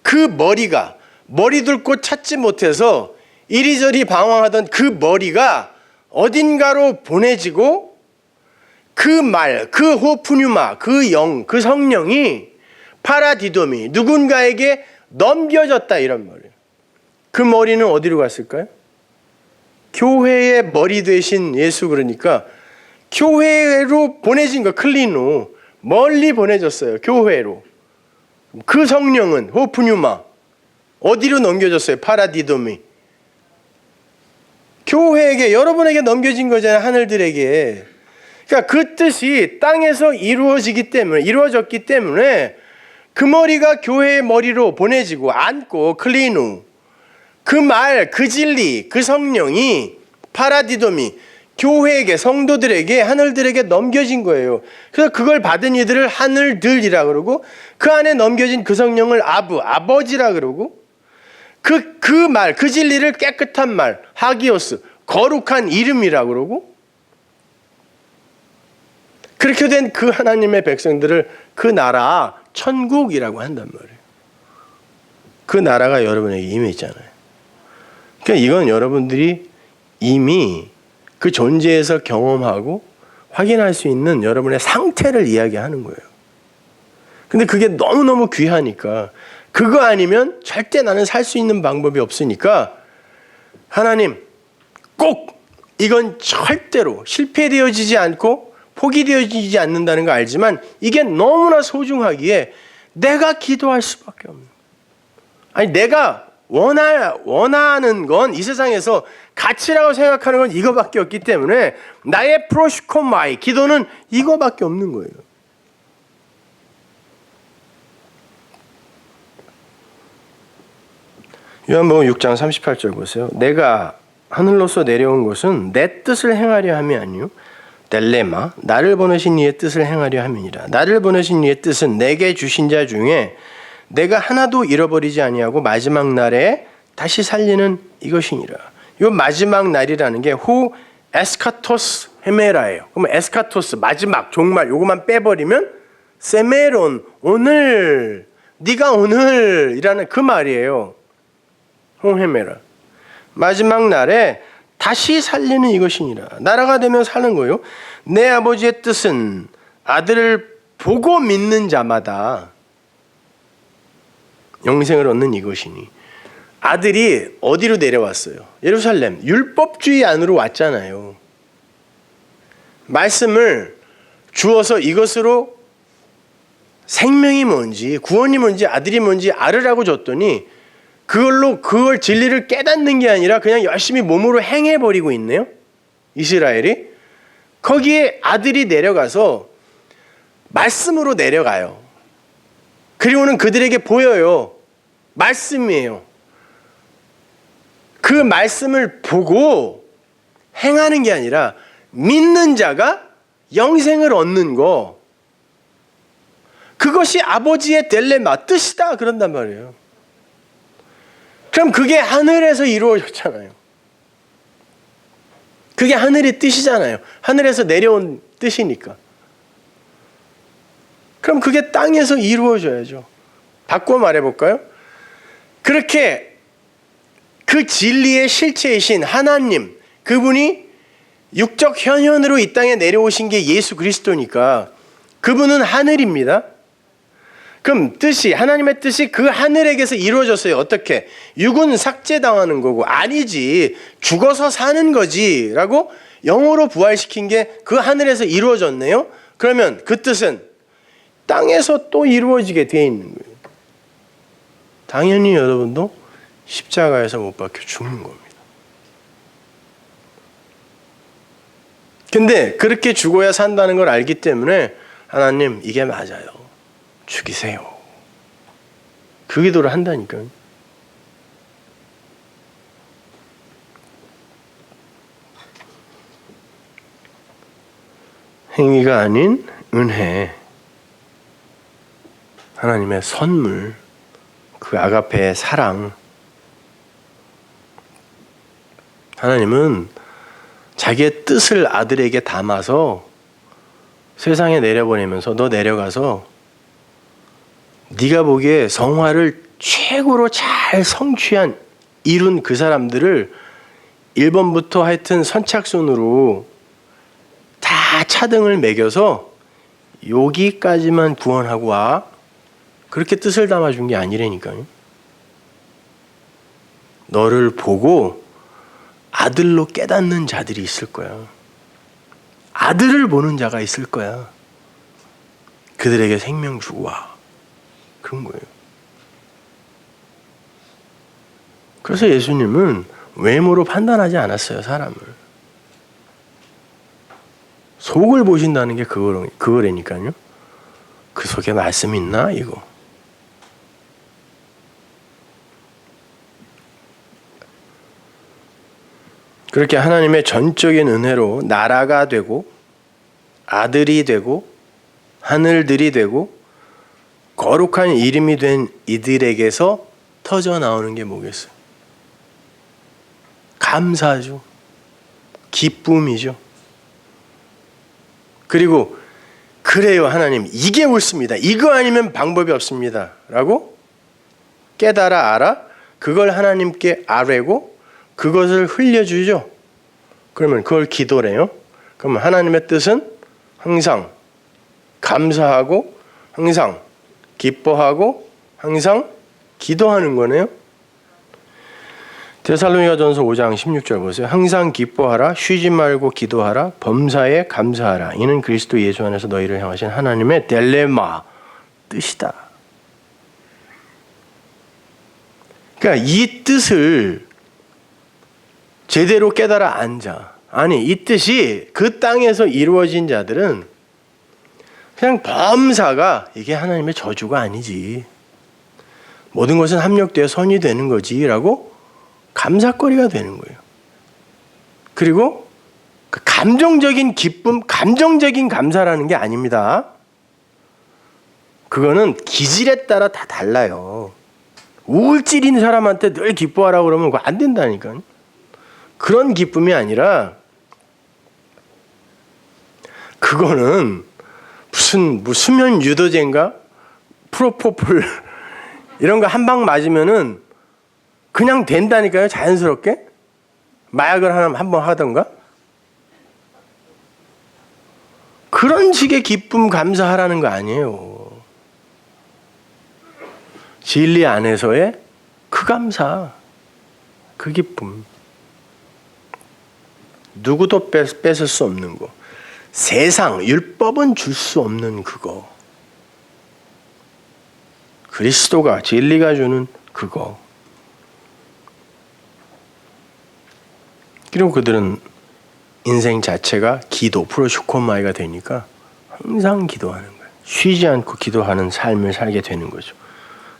그 머리가 머리 둘 곳 찾지 못해서 이리저리 방황하던 그 머리가 어딘가로 보내지고 그 말, 그 호푸뉴마, 그 영, 그 성령이 파라디도미 누군가에게 넘겨졌다 이런 말이에요. 그 머리는 어디로 갔을까요? 교회의 머리 되신 예수, 그러니까 교회로 보내진 거, 클리노 멀리 보내졌어요. 교회로. 그 성령은 호푸뉴마 어디로 넘겨졌어요? 파라디도미 교회에게, 여러분에게 넘겨진 거잖아요. 하늘들에게. 그러니까 그 뜻이 땅에서 이루어졌기 때문에 그 머리가 교회의 머리로 보내지고 앉고 클리누 그 말, 그 진리, 그 성령이 파라디도미 교회에게, 성도들에게, 하늘들에게 넘겨진 거예요. 그래서 그걸 받은 이들을 하늘들이라 그러고 그 안에 넘겨진 그 성령을 아버지라 그러고 그 말, 그 진리를 깨끗한 말, 하기오스, 거룩한 이름이라 그러고 그렇게 된 그 하나님의 백성들을 그 나라, 천국이라고 한단 말이에요. 그 나라가 여러분에게 이미 있잖아요. 그러니까 이건 여러분들이 이미 그 존재에서 경험하고 확인할 수 있는 여러분의 상태를 이야기하는 거예요. 근데 그게 너무너무 귀하니까, 그거 아니면 절대 나는 살 수 있는 방법이 없으니까 하나님 꼭 이건 절대로 실패되어지지 않고 포기되어지지 않는다는 거 알지만 이게 너무나 소중하기에 내가 기도할 수밖에 없는 거예요. 아니 내가 원하는 건 이 세상에서 가치라고 생각하는 건 이거밖에 없기 때문에 나의 프로시코마이 기도는 이거밖에 없는 거예요. 요한복음 6장 38절 보세요. 내가 하늘로서 내려온 것은 내 뜻을 행하려 함이 아니요 델레마 나를 보내신 이의 뜻을 행하려 함이니라. 나를 보내신 이의 뜻은 내게 주신 자 중에 내가 하나도 잃어버리지 아니하고 마지막 날에 다시 살리는 이것이니라. 이 마지막 날이라는 게 후 에스카토스 헤메라예요. 그럼 에스카토스 마지막 종말 요것만 빼버리면 세메론 오늘 네가 오늘이라는 그 말이에요. 홍헤메라 마지막 날에 다시 살리는 이것이니라. 나라가 되면 사는 거예요. 내 아버지의 뜻은 아들을 보고 믿는 자마다 영생을 얻는 이것이니. 아들이 어디로 내려왔어요? 예루살렘 율법주의 안으로 왔잖아요. 말씀을 주어서 이것으로 생명이 뭔지 구원이 뭔지 아들이 뭔지 알으라고 줬더니 그걸 진리를 깨닫는 게 아니라 그냥 열심히 몸으로 행해버리고 있네요. 이스라엘이. 거기에 아들이 내려가서 말씀으로 내려가요. 그리고는 그들에게 보여요. 말씀이에요. 그 말씀을 보고 행하는 게 아니라 믿는 자가 영생을 얻는 거. 그것이 아버지의 델레마 뜻이다 그런단 말이에요. 그럼 그게 하늘에서 이루어졌잖아요. 그게 하늘의 뜻이잖아요. 하늘에서 내려온 뜻이니까. 그럼 그게 땅에서 이루어져야죠. 바꿔 말해볼까요? 그렇게 그 진리의 실체이신 하나님, 그분이 육적 현현으로 이 땅에 내려오신 게 예수 그리스도니까 그분은 하늘입니다. 그럼 뜻이, 하나님의 뜻이 그 하늘에게서 이루어졌어요. 어떻게? 육은 삭제당하는 거고. 아니지, 죽어서 사는 거지 라고 영으로 부활시킨 게 그 하늘에서 이루어졌네요. 그러면 그 뜻은 땅에서 또 이루어지게 되어 있는 거예요. 당연히 여러분도 십자가에서 못 박혀 죽는 겁니다. 근데 그렇게 죽어야 산다는 걸 알기 때문에 하나님 이게 맞아요. 죽이세요. 그 기도를 한다니까요. 행위가 아닌 은혜, 하나님의 선물, 그 아가페의 사랑. 하나님은 자기의 뜻을 아들에게 담아서 세상에 내려보내면서 너 내려가서 네가 보기에 성화를 최고로 잘 성취한 이룬 그 사람들을 1번부터 하여튼 선착순으로 다 차등을 매겨서 여기까지만 구원하고 와. 그렇게 뜻을 담아준 게 아니라니까요. 너를 보고 아들로 깨닫는 자들이 있을 거야. 아들을 보는 자가 있을 거야. 그들에게 생명 주고 와. 그런 거예요. 그래서 예수님은 외모로 판단하지 않았어요, 사람을. 속을 보신다는 게 그거라니까요. 그 속에 말씀이 있나 이거. 그렇게 하나님의 전적인 은혜로 나라가 되고 아들이 되고 하늘들이 되고 거룩한 이름이 된 이들에게서 터져 나오는 게 뭐겠어요? 감사죠. 기쁨이죠. 그리고 그래요 하나님 이게 옳습니다. 이거 아니면 방법이 없습니다. 라고 깨달아 알아 그걸 하나님께 아뢰고 그것을 흘려주죠. 그러면 그걸 기도래요. 그러면 하나님의 뜻은 항상 감사하고 항상 기뻐하고 항상 기도하는 거네요. 데살로니가전서 5장 16절 보세요. 항상 기뻐하라 쉬지 말고 기도하라 범사에 감사하라 이는 그리스도 예수 안에서 너희를 향하신 하나님의 델레마 뜻이다. 그러니까 이 뜻을 제대로 깨달아 앉아. 아니 이 뜻이 그 땅에서 이루어진 자들은 그냥 범사가 이게 하나님의 저주가 아니지. 모든 것은 합력되어 선이 되는 거지 라고 감사거리가 되는 거예요. 그리고 그 감정적인 기쁨, 감정적인 감사라는 게 아닙니다. 그거는 기질에 따라 다 달라요. 우울질인 사람한테 늘 기뻐하라고 그러면 그거 안 된다니까요. 그런 기쁨이 아니라 그거는 무슨 수면 유도제인가 프로포폴 이런 거 한 방 맞으면은 그냥 된다니까요. 자연스럽게 마약을 한 번 하던가 그런 식의 기쁨 감사하라는 거 아니에요. 진리 안에서의 그 감사, 그 기쁨. 누구도 뺏을 수 없는 거. 세상, 율법은 줄 수 없는 그거. 그리스도가, 진리가 주는 그거. 그리고 그들은 인생 자체가 기도, 프로슈코마이가 되니까 항상 기도하는 거예요. 쉬지 않고 기도하는 삶을 살게 되는 거죠.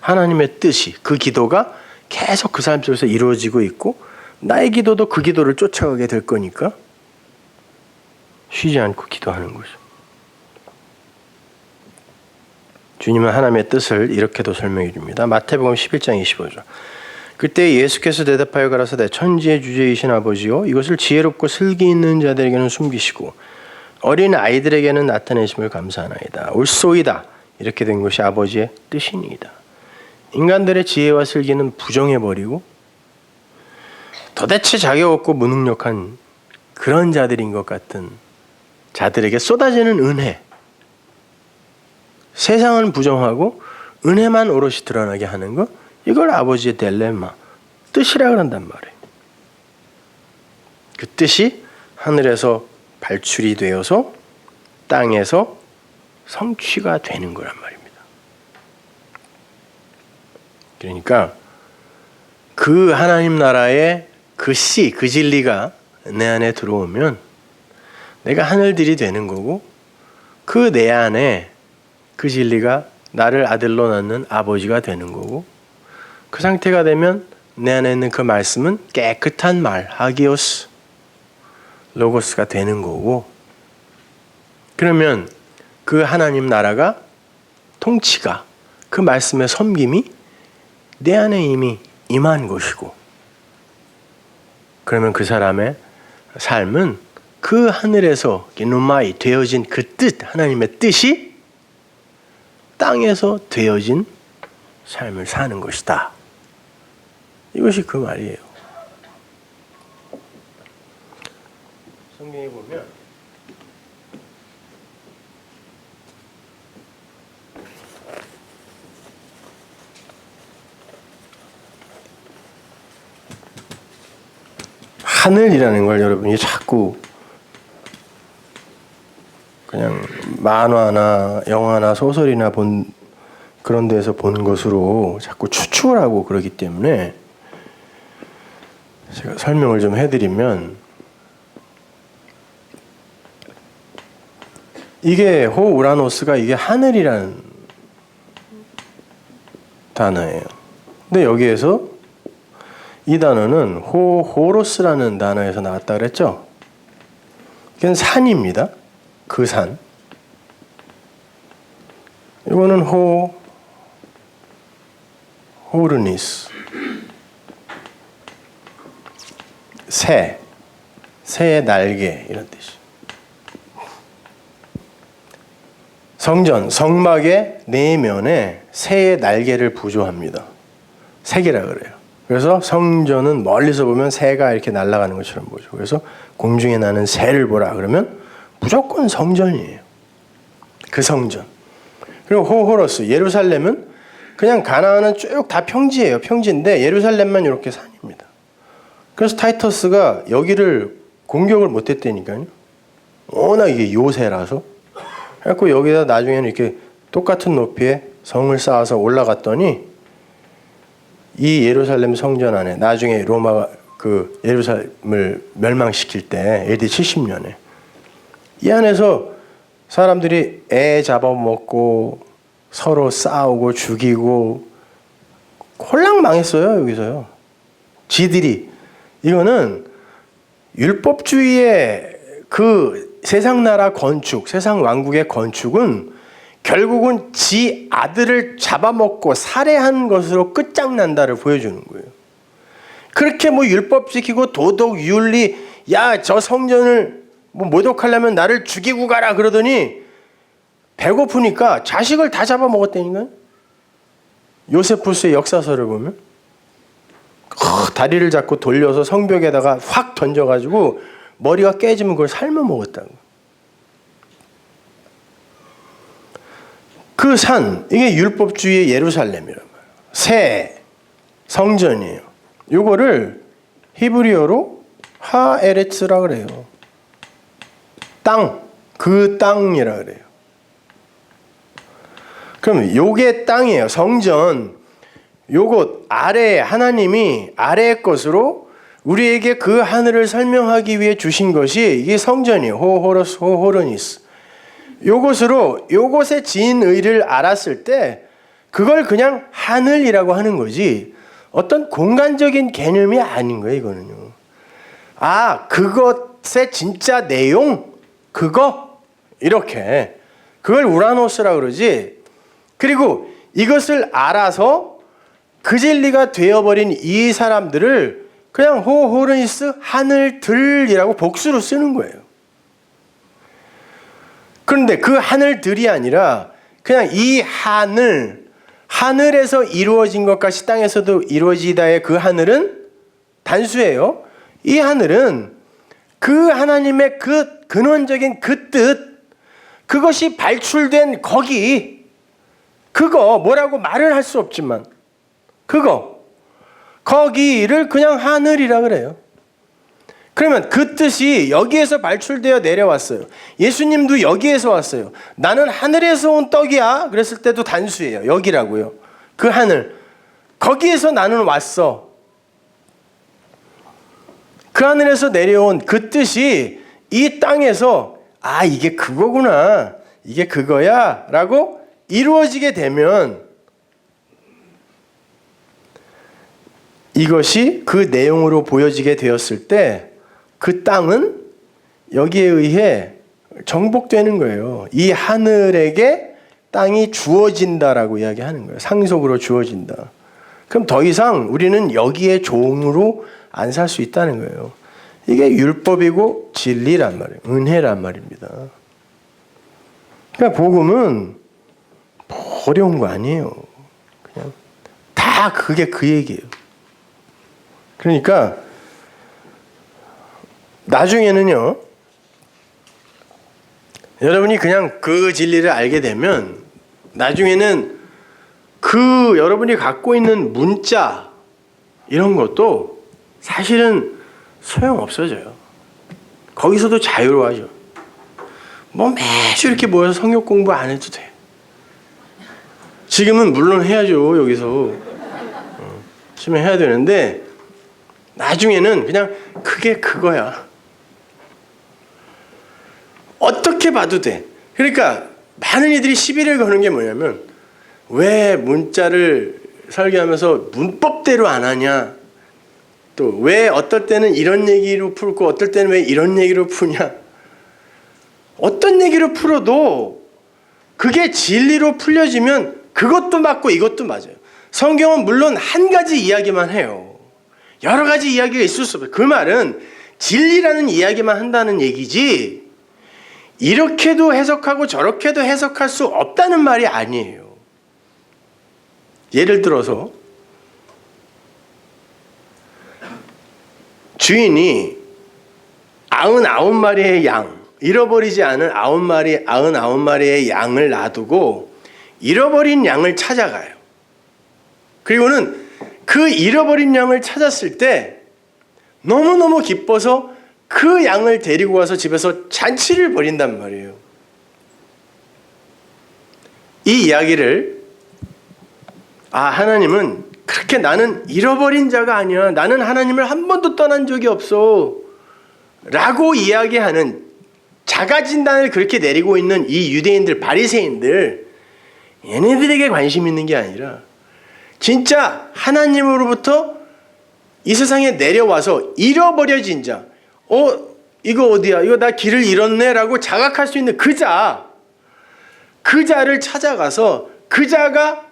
하나님의 뜻이, 그 기도가 계속 그 삶 속에서 이루어지고 있고 나의 기도도 그 기도를 쫓아가게 될 거니까 쉬지 않고 기도하는 거죠. 주님은 하나님의 뜻을 이렇게도 설명해 줍니다. 마태복음 11장 25절. 그때 예수께서 대답하여 가라사대 천지의 주제이신 아버지요 이것을 지혜롭고 슬기 있는 자들에게는 숨기시고 어린 아이들에게는 나타내심을 감사하나이다. 옳소이다. 이렇게 된 것이 아버지의 뜻이니이다. 인간들의 지혜와 슬기는 부정해버리고 도대체 자격 없고 무능력한 그런 자들인 것 같은 자들에게 쏟아지는 은혜. 세상은 부정하고 은혜만 오롯이 드러나게 하는 것. 이걸 아버지의 딜레마, 뜻이라 그런단 말이에요. 그 뜻이 하늘에서 발출이 되어서 땅에서 성취가 되는 거란 말입니다. 그러니까 그 하나님 나라의 그 씨, 그 진리가 내 안에 들어오면 내가 하늘들이 되는 거고, 그 내 안에 그 진리가 나를 아들로 낳는 아버지가 되는 거고, 그 상태가 되면 내 안에 있는 그 말씀은 깨끗한 말, 하기오스, 로고스가 되는 거고, 그러면 그 하나님 나라가, 통치가, 그 말씀의 섬김이 내 안에 이미 임한 것이고, 그러면 그 사람의 삶은 그 하늘에서 기누마이 되어진 그 뜻, 하나님의 뜻이 땅에서 되어진 삶을 사는 것이다. 이것이 그 말이에요. 성경에 보면 하늘이라는 걸 여러분이 자꾸 그냥 만화나 영화나 소설이나 그런 데서 본 것으로 자꾸 추측을 하고 그러기 때문에 제가 설명을 좀 해드리면, 이게 호우라노스가 이게 하늘이라는 단어예요. 근데 여기에서 이 단어는 호로스라는 단어에서 나왔다 그랬죠. 이건 산입니다. 그 산. 이거는 호르니스. 새의 날개 이런 뜻이. 성전, 성막의 내면에 새의 날개를 부조합니다. 새개라 그래요. 그래서 성전은 멀리서 보면 새가 이렇게 날아가는 것처럼 보죠. 그래서 공중에 나는 새를 보라 그러면 무조건 성전이에요. 그 성전. 그리고 호호로스, 예루살렘은 그냥 가나안은 쭉 다 평지예요. 평지인데 예루살렘만 이렇게 산입니다. 그래서 타이터스가 여기를 공격을 못했다니까요. 워낙 이게 요새라서. 그래서 여기다 나중에는 이렇게 똑같은 높이에 성을 쌓아서 올라갔더니 이 예루살렘 성전 안에 나중에 로마가 그 예루살렘을 멸망시킬 때 AD 70년에 이 안에서 사람들이 애 잡아먹고 서로 싸우고 죽이고 홀랑 망했어요. 여기서요. 지들이. 이거는 율법주의의 그 세상 나라 건축, 세상 왕국의 건축은 결국은 지 아들을 잡아먹고 살해한 것으로 끝장난다를 보여주는 거예요. 그렇게 뭐 율법 지키고 도덕, 윤리, 야, 저 성전을 뭐 모독하려면 나를 죽이고 가라 그러더니 배고프니까 자식을 다 잡아먹었다니까요. 요세푸스의 역사서를 보면 다리를 잡고 돌려서 성벽에다가 확 던져가지고 머리가 깨지면 그걸 삶아 먹었다고. 그 산, 이게 율법주의의 예루살렘이란 말이에요. 새 성전이에요. 이거를 히브리어로 하에레츠라 그래요. 땅, 그 땅이라 그래요. 그럼 요게 땅이에요. 성전. 요것 아래에 하나님이 아래의 것으로 우리에게 그 하늘을 설명하기 위해 주신 것이 이게 성전이에요. 호호로스 호호르니스. 요것으로 요것의 진의를 알았을 때 그걸 그냥 하늘이라고 하는 거지 어떤 공간적인 개념이 아닌 거예요. 이거는요. 아, 그것의 진짜 내용 그거 이렇게 그걸 우라노스라 그러지. 그리고 이것을 알아서 그 진리가 되어버린 이 사람들을 그냥 호호르니스 하늘들이라고 복수로 쓰는 거예요. 그런데 그 하늘들이 아니라 그냥 이 하늘에서 이루어진 것 같이 땅에서도 이루어지다의 그 하늘은 단수예요. 이 하늘은 그 하나님의 그 근원적인 그 뜻, 그것이 발출된 그거 뭐라고 말을 할 수 없지만 거기를 그냥 하늘이라 그래요. 그러면 그 뜻이 여기에서 발출되어 내려왔어요. 예수님도 여기에서 왔어요. 나는 하늘에서 온 떡이야. 그랬을 때도 단수예요. 여기라고요. 그 하늘. 거기에서 나는 왔어. 그 하늘에서 내려온 그 뜻이 이 땅에서 이게 그거구나. 이게 그거야. 라고 이루어지게 되면 이것이 그 내용으로 보여지게 되었을 때 그 땅은 여기에 의해 정복되는 거예요. 이 하늘에게 땅이 주어진다라고 이야기하는 거예요. 상속으로 주어진다. 그럼 더 이상 우리는 여기에 종으로 안 살 수 있다는 거예요. 이게 율법이고 진리란 말이에요. 은혜란 말입니다. 그러니까 복음은 어려운 거 아니에요. 그냥 다 그게 그 얘기예요. 그러니까 나중에는요, 여러분이 그냥 그 진리를 알게 되면 나중에는 그 여러분이 갖고 있는 문자 이런 것도 사실은 소용없어져요. 거기서도 자유로워져. 뭐 매주 이렇게 모여서 성경 공부 안 해도 돼. 지금은 물론 해야죠. 여기서 지금 해야 되는데 나중에는 그냥 그게 그거야. 어떻게 봐도 돼. 그러니까 많은 이들이 시비를 거는 게 뭐냐면 왜 문자를 설교하면서 문법대로 안 하냐. 또 왜 어떨 때는 이런 얘기로 풀고 어떨 때는 왜 이런 얘기로 푸냐. 어떤 얘기로 풀어도 그게 진리로 풀려지면 그것도 맞고 이것도 맞아요. 성경은 물론 한 가지 이야기만 해요. 여러 가지 이야기가 있을 수 없어요. 그 말은 진리라는 이야기만 한다는 얘기지 이렇게도 해석하고 저렇게도 해석할 수 없다는 말이 아니에요. 예를 들어서 주인이 99마리의 양, 잃어버리지 않은 99마리의 양을 놔두고 잃어버린 양을 찾아가요. 그리고는 그 잃어버린 양을 찾았을 때 너무너무 기뻐서 그 양을 데리고 와서 집에서 잔치를 벌인단 말이에요. 이 이야기를 하나님은 그렇게 나는 잃어버린 자가 아니야. 나는 하나님을 한 번도 떠난 적이 없어. 라고 이야기하는 자가진단을 그렇게 내리고 있는 이 유대인들, 바리새인들 얘네들에게 관심 있는 게 아니라 진짜 하나님으로부터 이 세상에 내려와서 잃어버려진 자, 이거 어디야? 이거 나 길을 잃었네? 라고 자각할 수 있는 그 자를 찾아가서 그 자가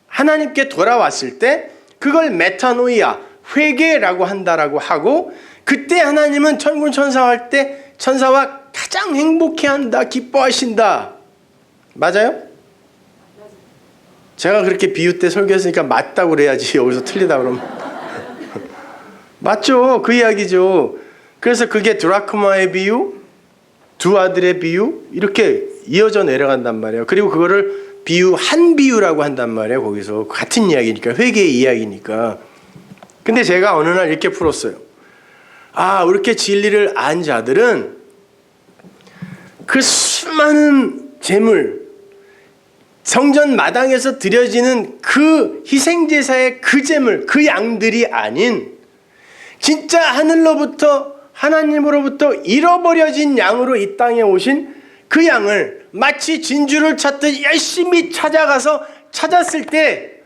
하나님께 돌아왔을 때 그걸 메타노이아, 회개라고 한다라고 하고 그때 하나님은 천군 천사할 때 천사와 가장 행복해한다, 기뻐하신다. 맞아요? 제가 그렇게 비유 때 설교했으니까 맞다고 그래야지 여기서 틀리다 그러면 맞죠? 그 이야기죠. 그래서 그게 드라크마의 비유, 두 아들의 비유 이렇게 이어져 내려간단 말이에요. 그리고 그거를 한 비유라고 한단 말이에요. 거기서 같은 이야기니까, 회개의 이야기니까. 근데 제가 어느 날 이렇게 풀었어요. 이렇게 진리를 안 자들은 그 수많은 재물, 성전 마당에서 드려지는 그 희생제사의 그 재물, 그 양들이 아닌 진짜 하나님으로부터 잃어버려진 양으로 이 땅에 오신 그 양을 마치 진주를 찾듯 열심히 찾았을 때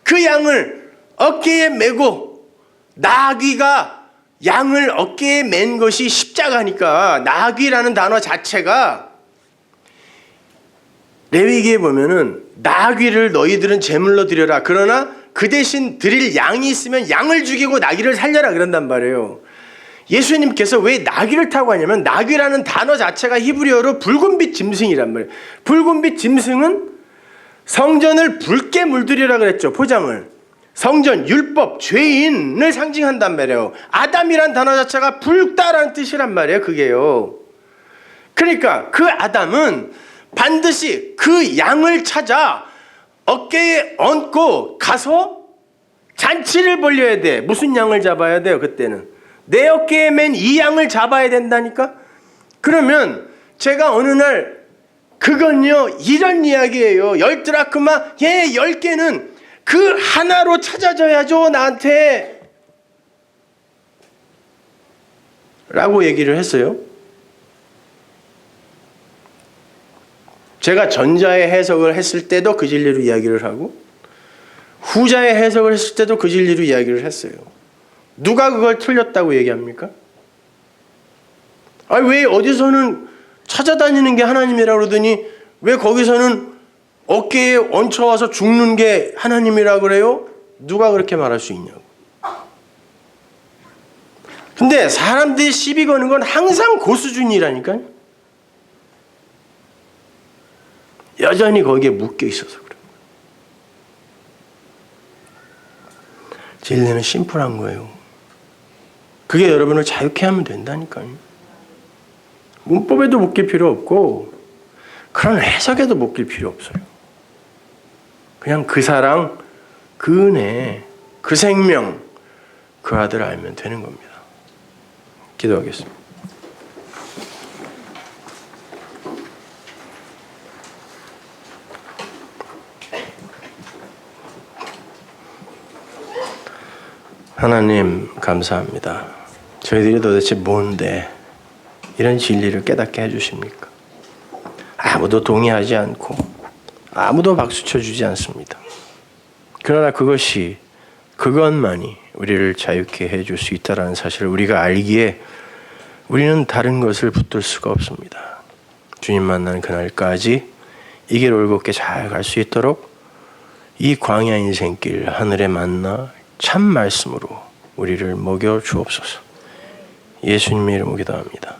그 양을 어깨에 메고 나귀가 양을 어깨에 맨 것이 십자가니까 나귀라는 단어 자체가 레위기에 보면은 나귀를 너희들은 제물로 드려라. 그러나 그 대신 드릴 양이 있으면 양을 죽이고 나귀를 살려라 그런단 말이에요. 예수님께서 왜 나귀를 타고 하냐면 나귀라는 단어 자체가 히브리어로 붉은빛 짐승이란 말이에요. 붉은빛 짐승은 성전을 붉게 물들이라 그랬죠. 포장을. 성전, 율법, 죄인을 상징한단 말이에요. 아담이란 단어 자체가 붉다라는 뜻이란 말이에요. 그게요. 그러니까 그 아담은 반드시 그 양을 찾아 어깨에 얹고 가서 잔치를 벌려야 돼. 무슨 양을 잡아야 돼요? 그때는 내 어깨에 맨 이 양을 잡아야 된다니까? 그러면 제가 어느 날 그건요 이런 이야기예요. 10드라크마 10개는 그 하나로 찾아져야죠 나한테 라고 얘기를 했어요. 제가 전자의 해석을 했을 때도 그 진리로 이야기를 하고 후자의 해석을 했을 때도 그 진리로 이야기를 했어요. 누가 그걸 틀렸다고 얘기합니까? 왜 어디서는 찾아다니는 게 하나님이라고 그러더니 왜 거기서는 어깨에 얹혀와서 죽는 게 하나님이라고 그래요? 누가 그렇게 말할 수 있냐고. 근데 사람들이 시비 거는 건 항상 그 수준이라니까요. 여전히 거기에 묶여 있어서 그래요. 진리는 심플한 거예요. 그게 여러분을 자유케 하면 된다니까요. 문법에도 묶일 필요 없고 그런 해석에도 묶일 필요 없어요. 그냥 그 사랑, 그 은혜, 그 생명, 그 아들 알면 되는 겁니다. 기도하겠습니다. 하나님 감사합니다. 저희들이 도대체 뭔데 이런 진리를 깨닫게 해주십니까? 아무도 동의하지 않고 아무도 박수 쳐주지 않습니다. 그러나 그것만이 우리를 자유케 해줄 수 있다는 사실을 우리가 알기에 우리는 다른 것을 붙들 수가 없습니다. 주님 만나는 그날까지 이 길 올곧게 잘 갈 수 있도록 이 광야 인생길 하늘의 만나 참 말씀으로 우리를 먹여 주옵소서. 예수님의 이름으로 기도합니다.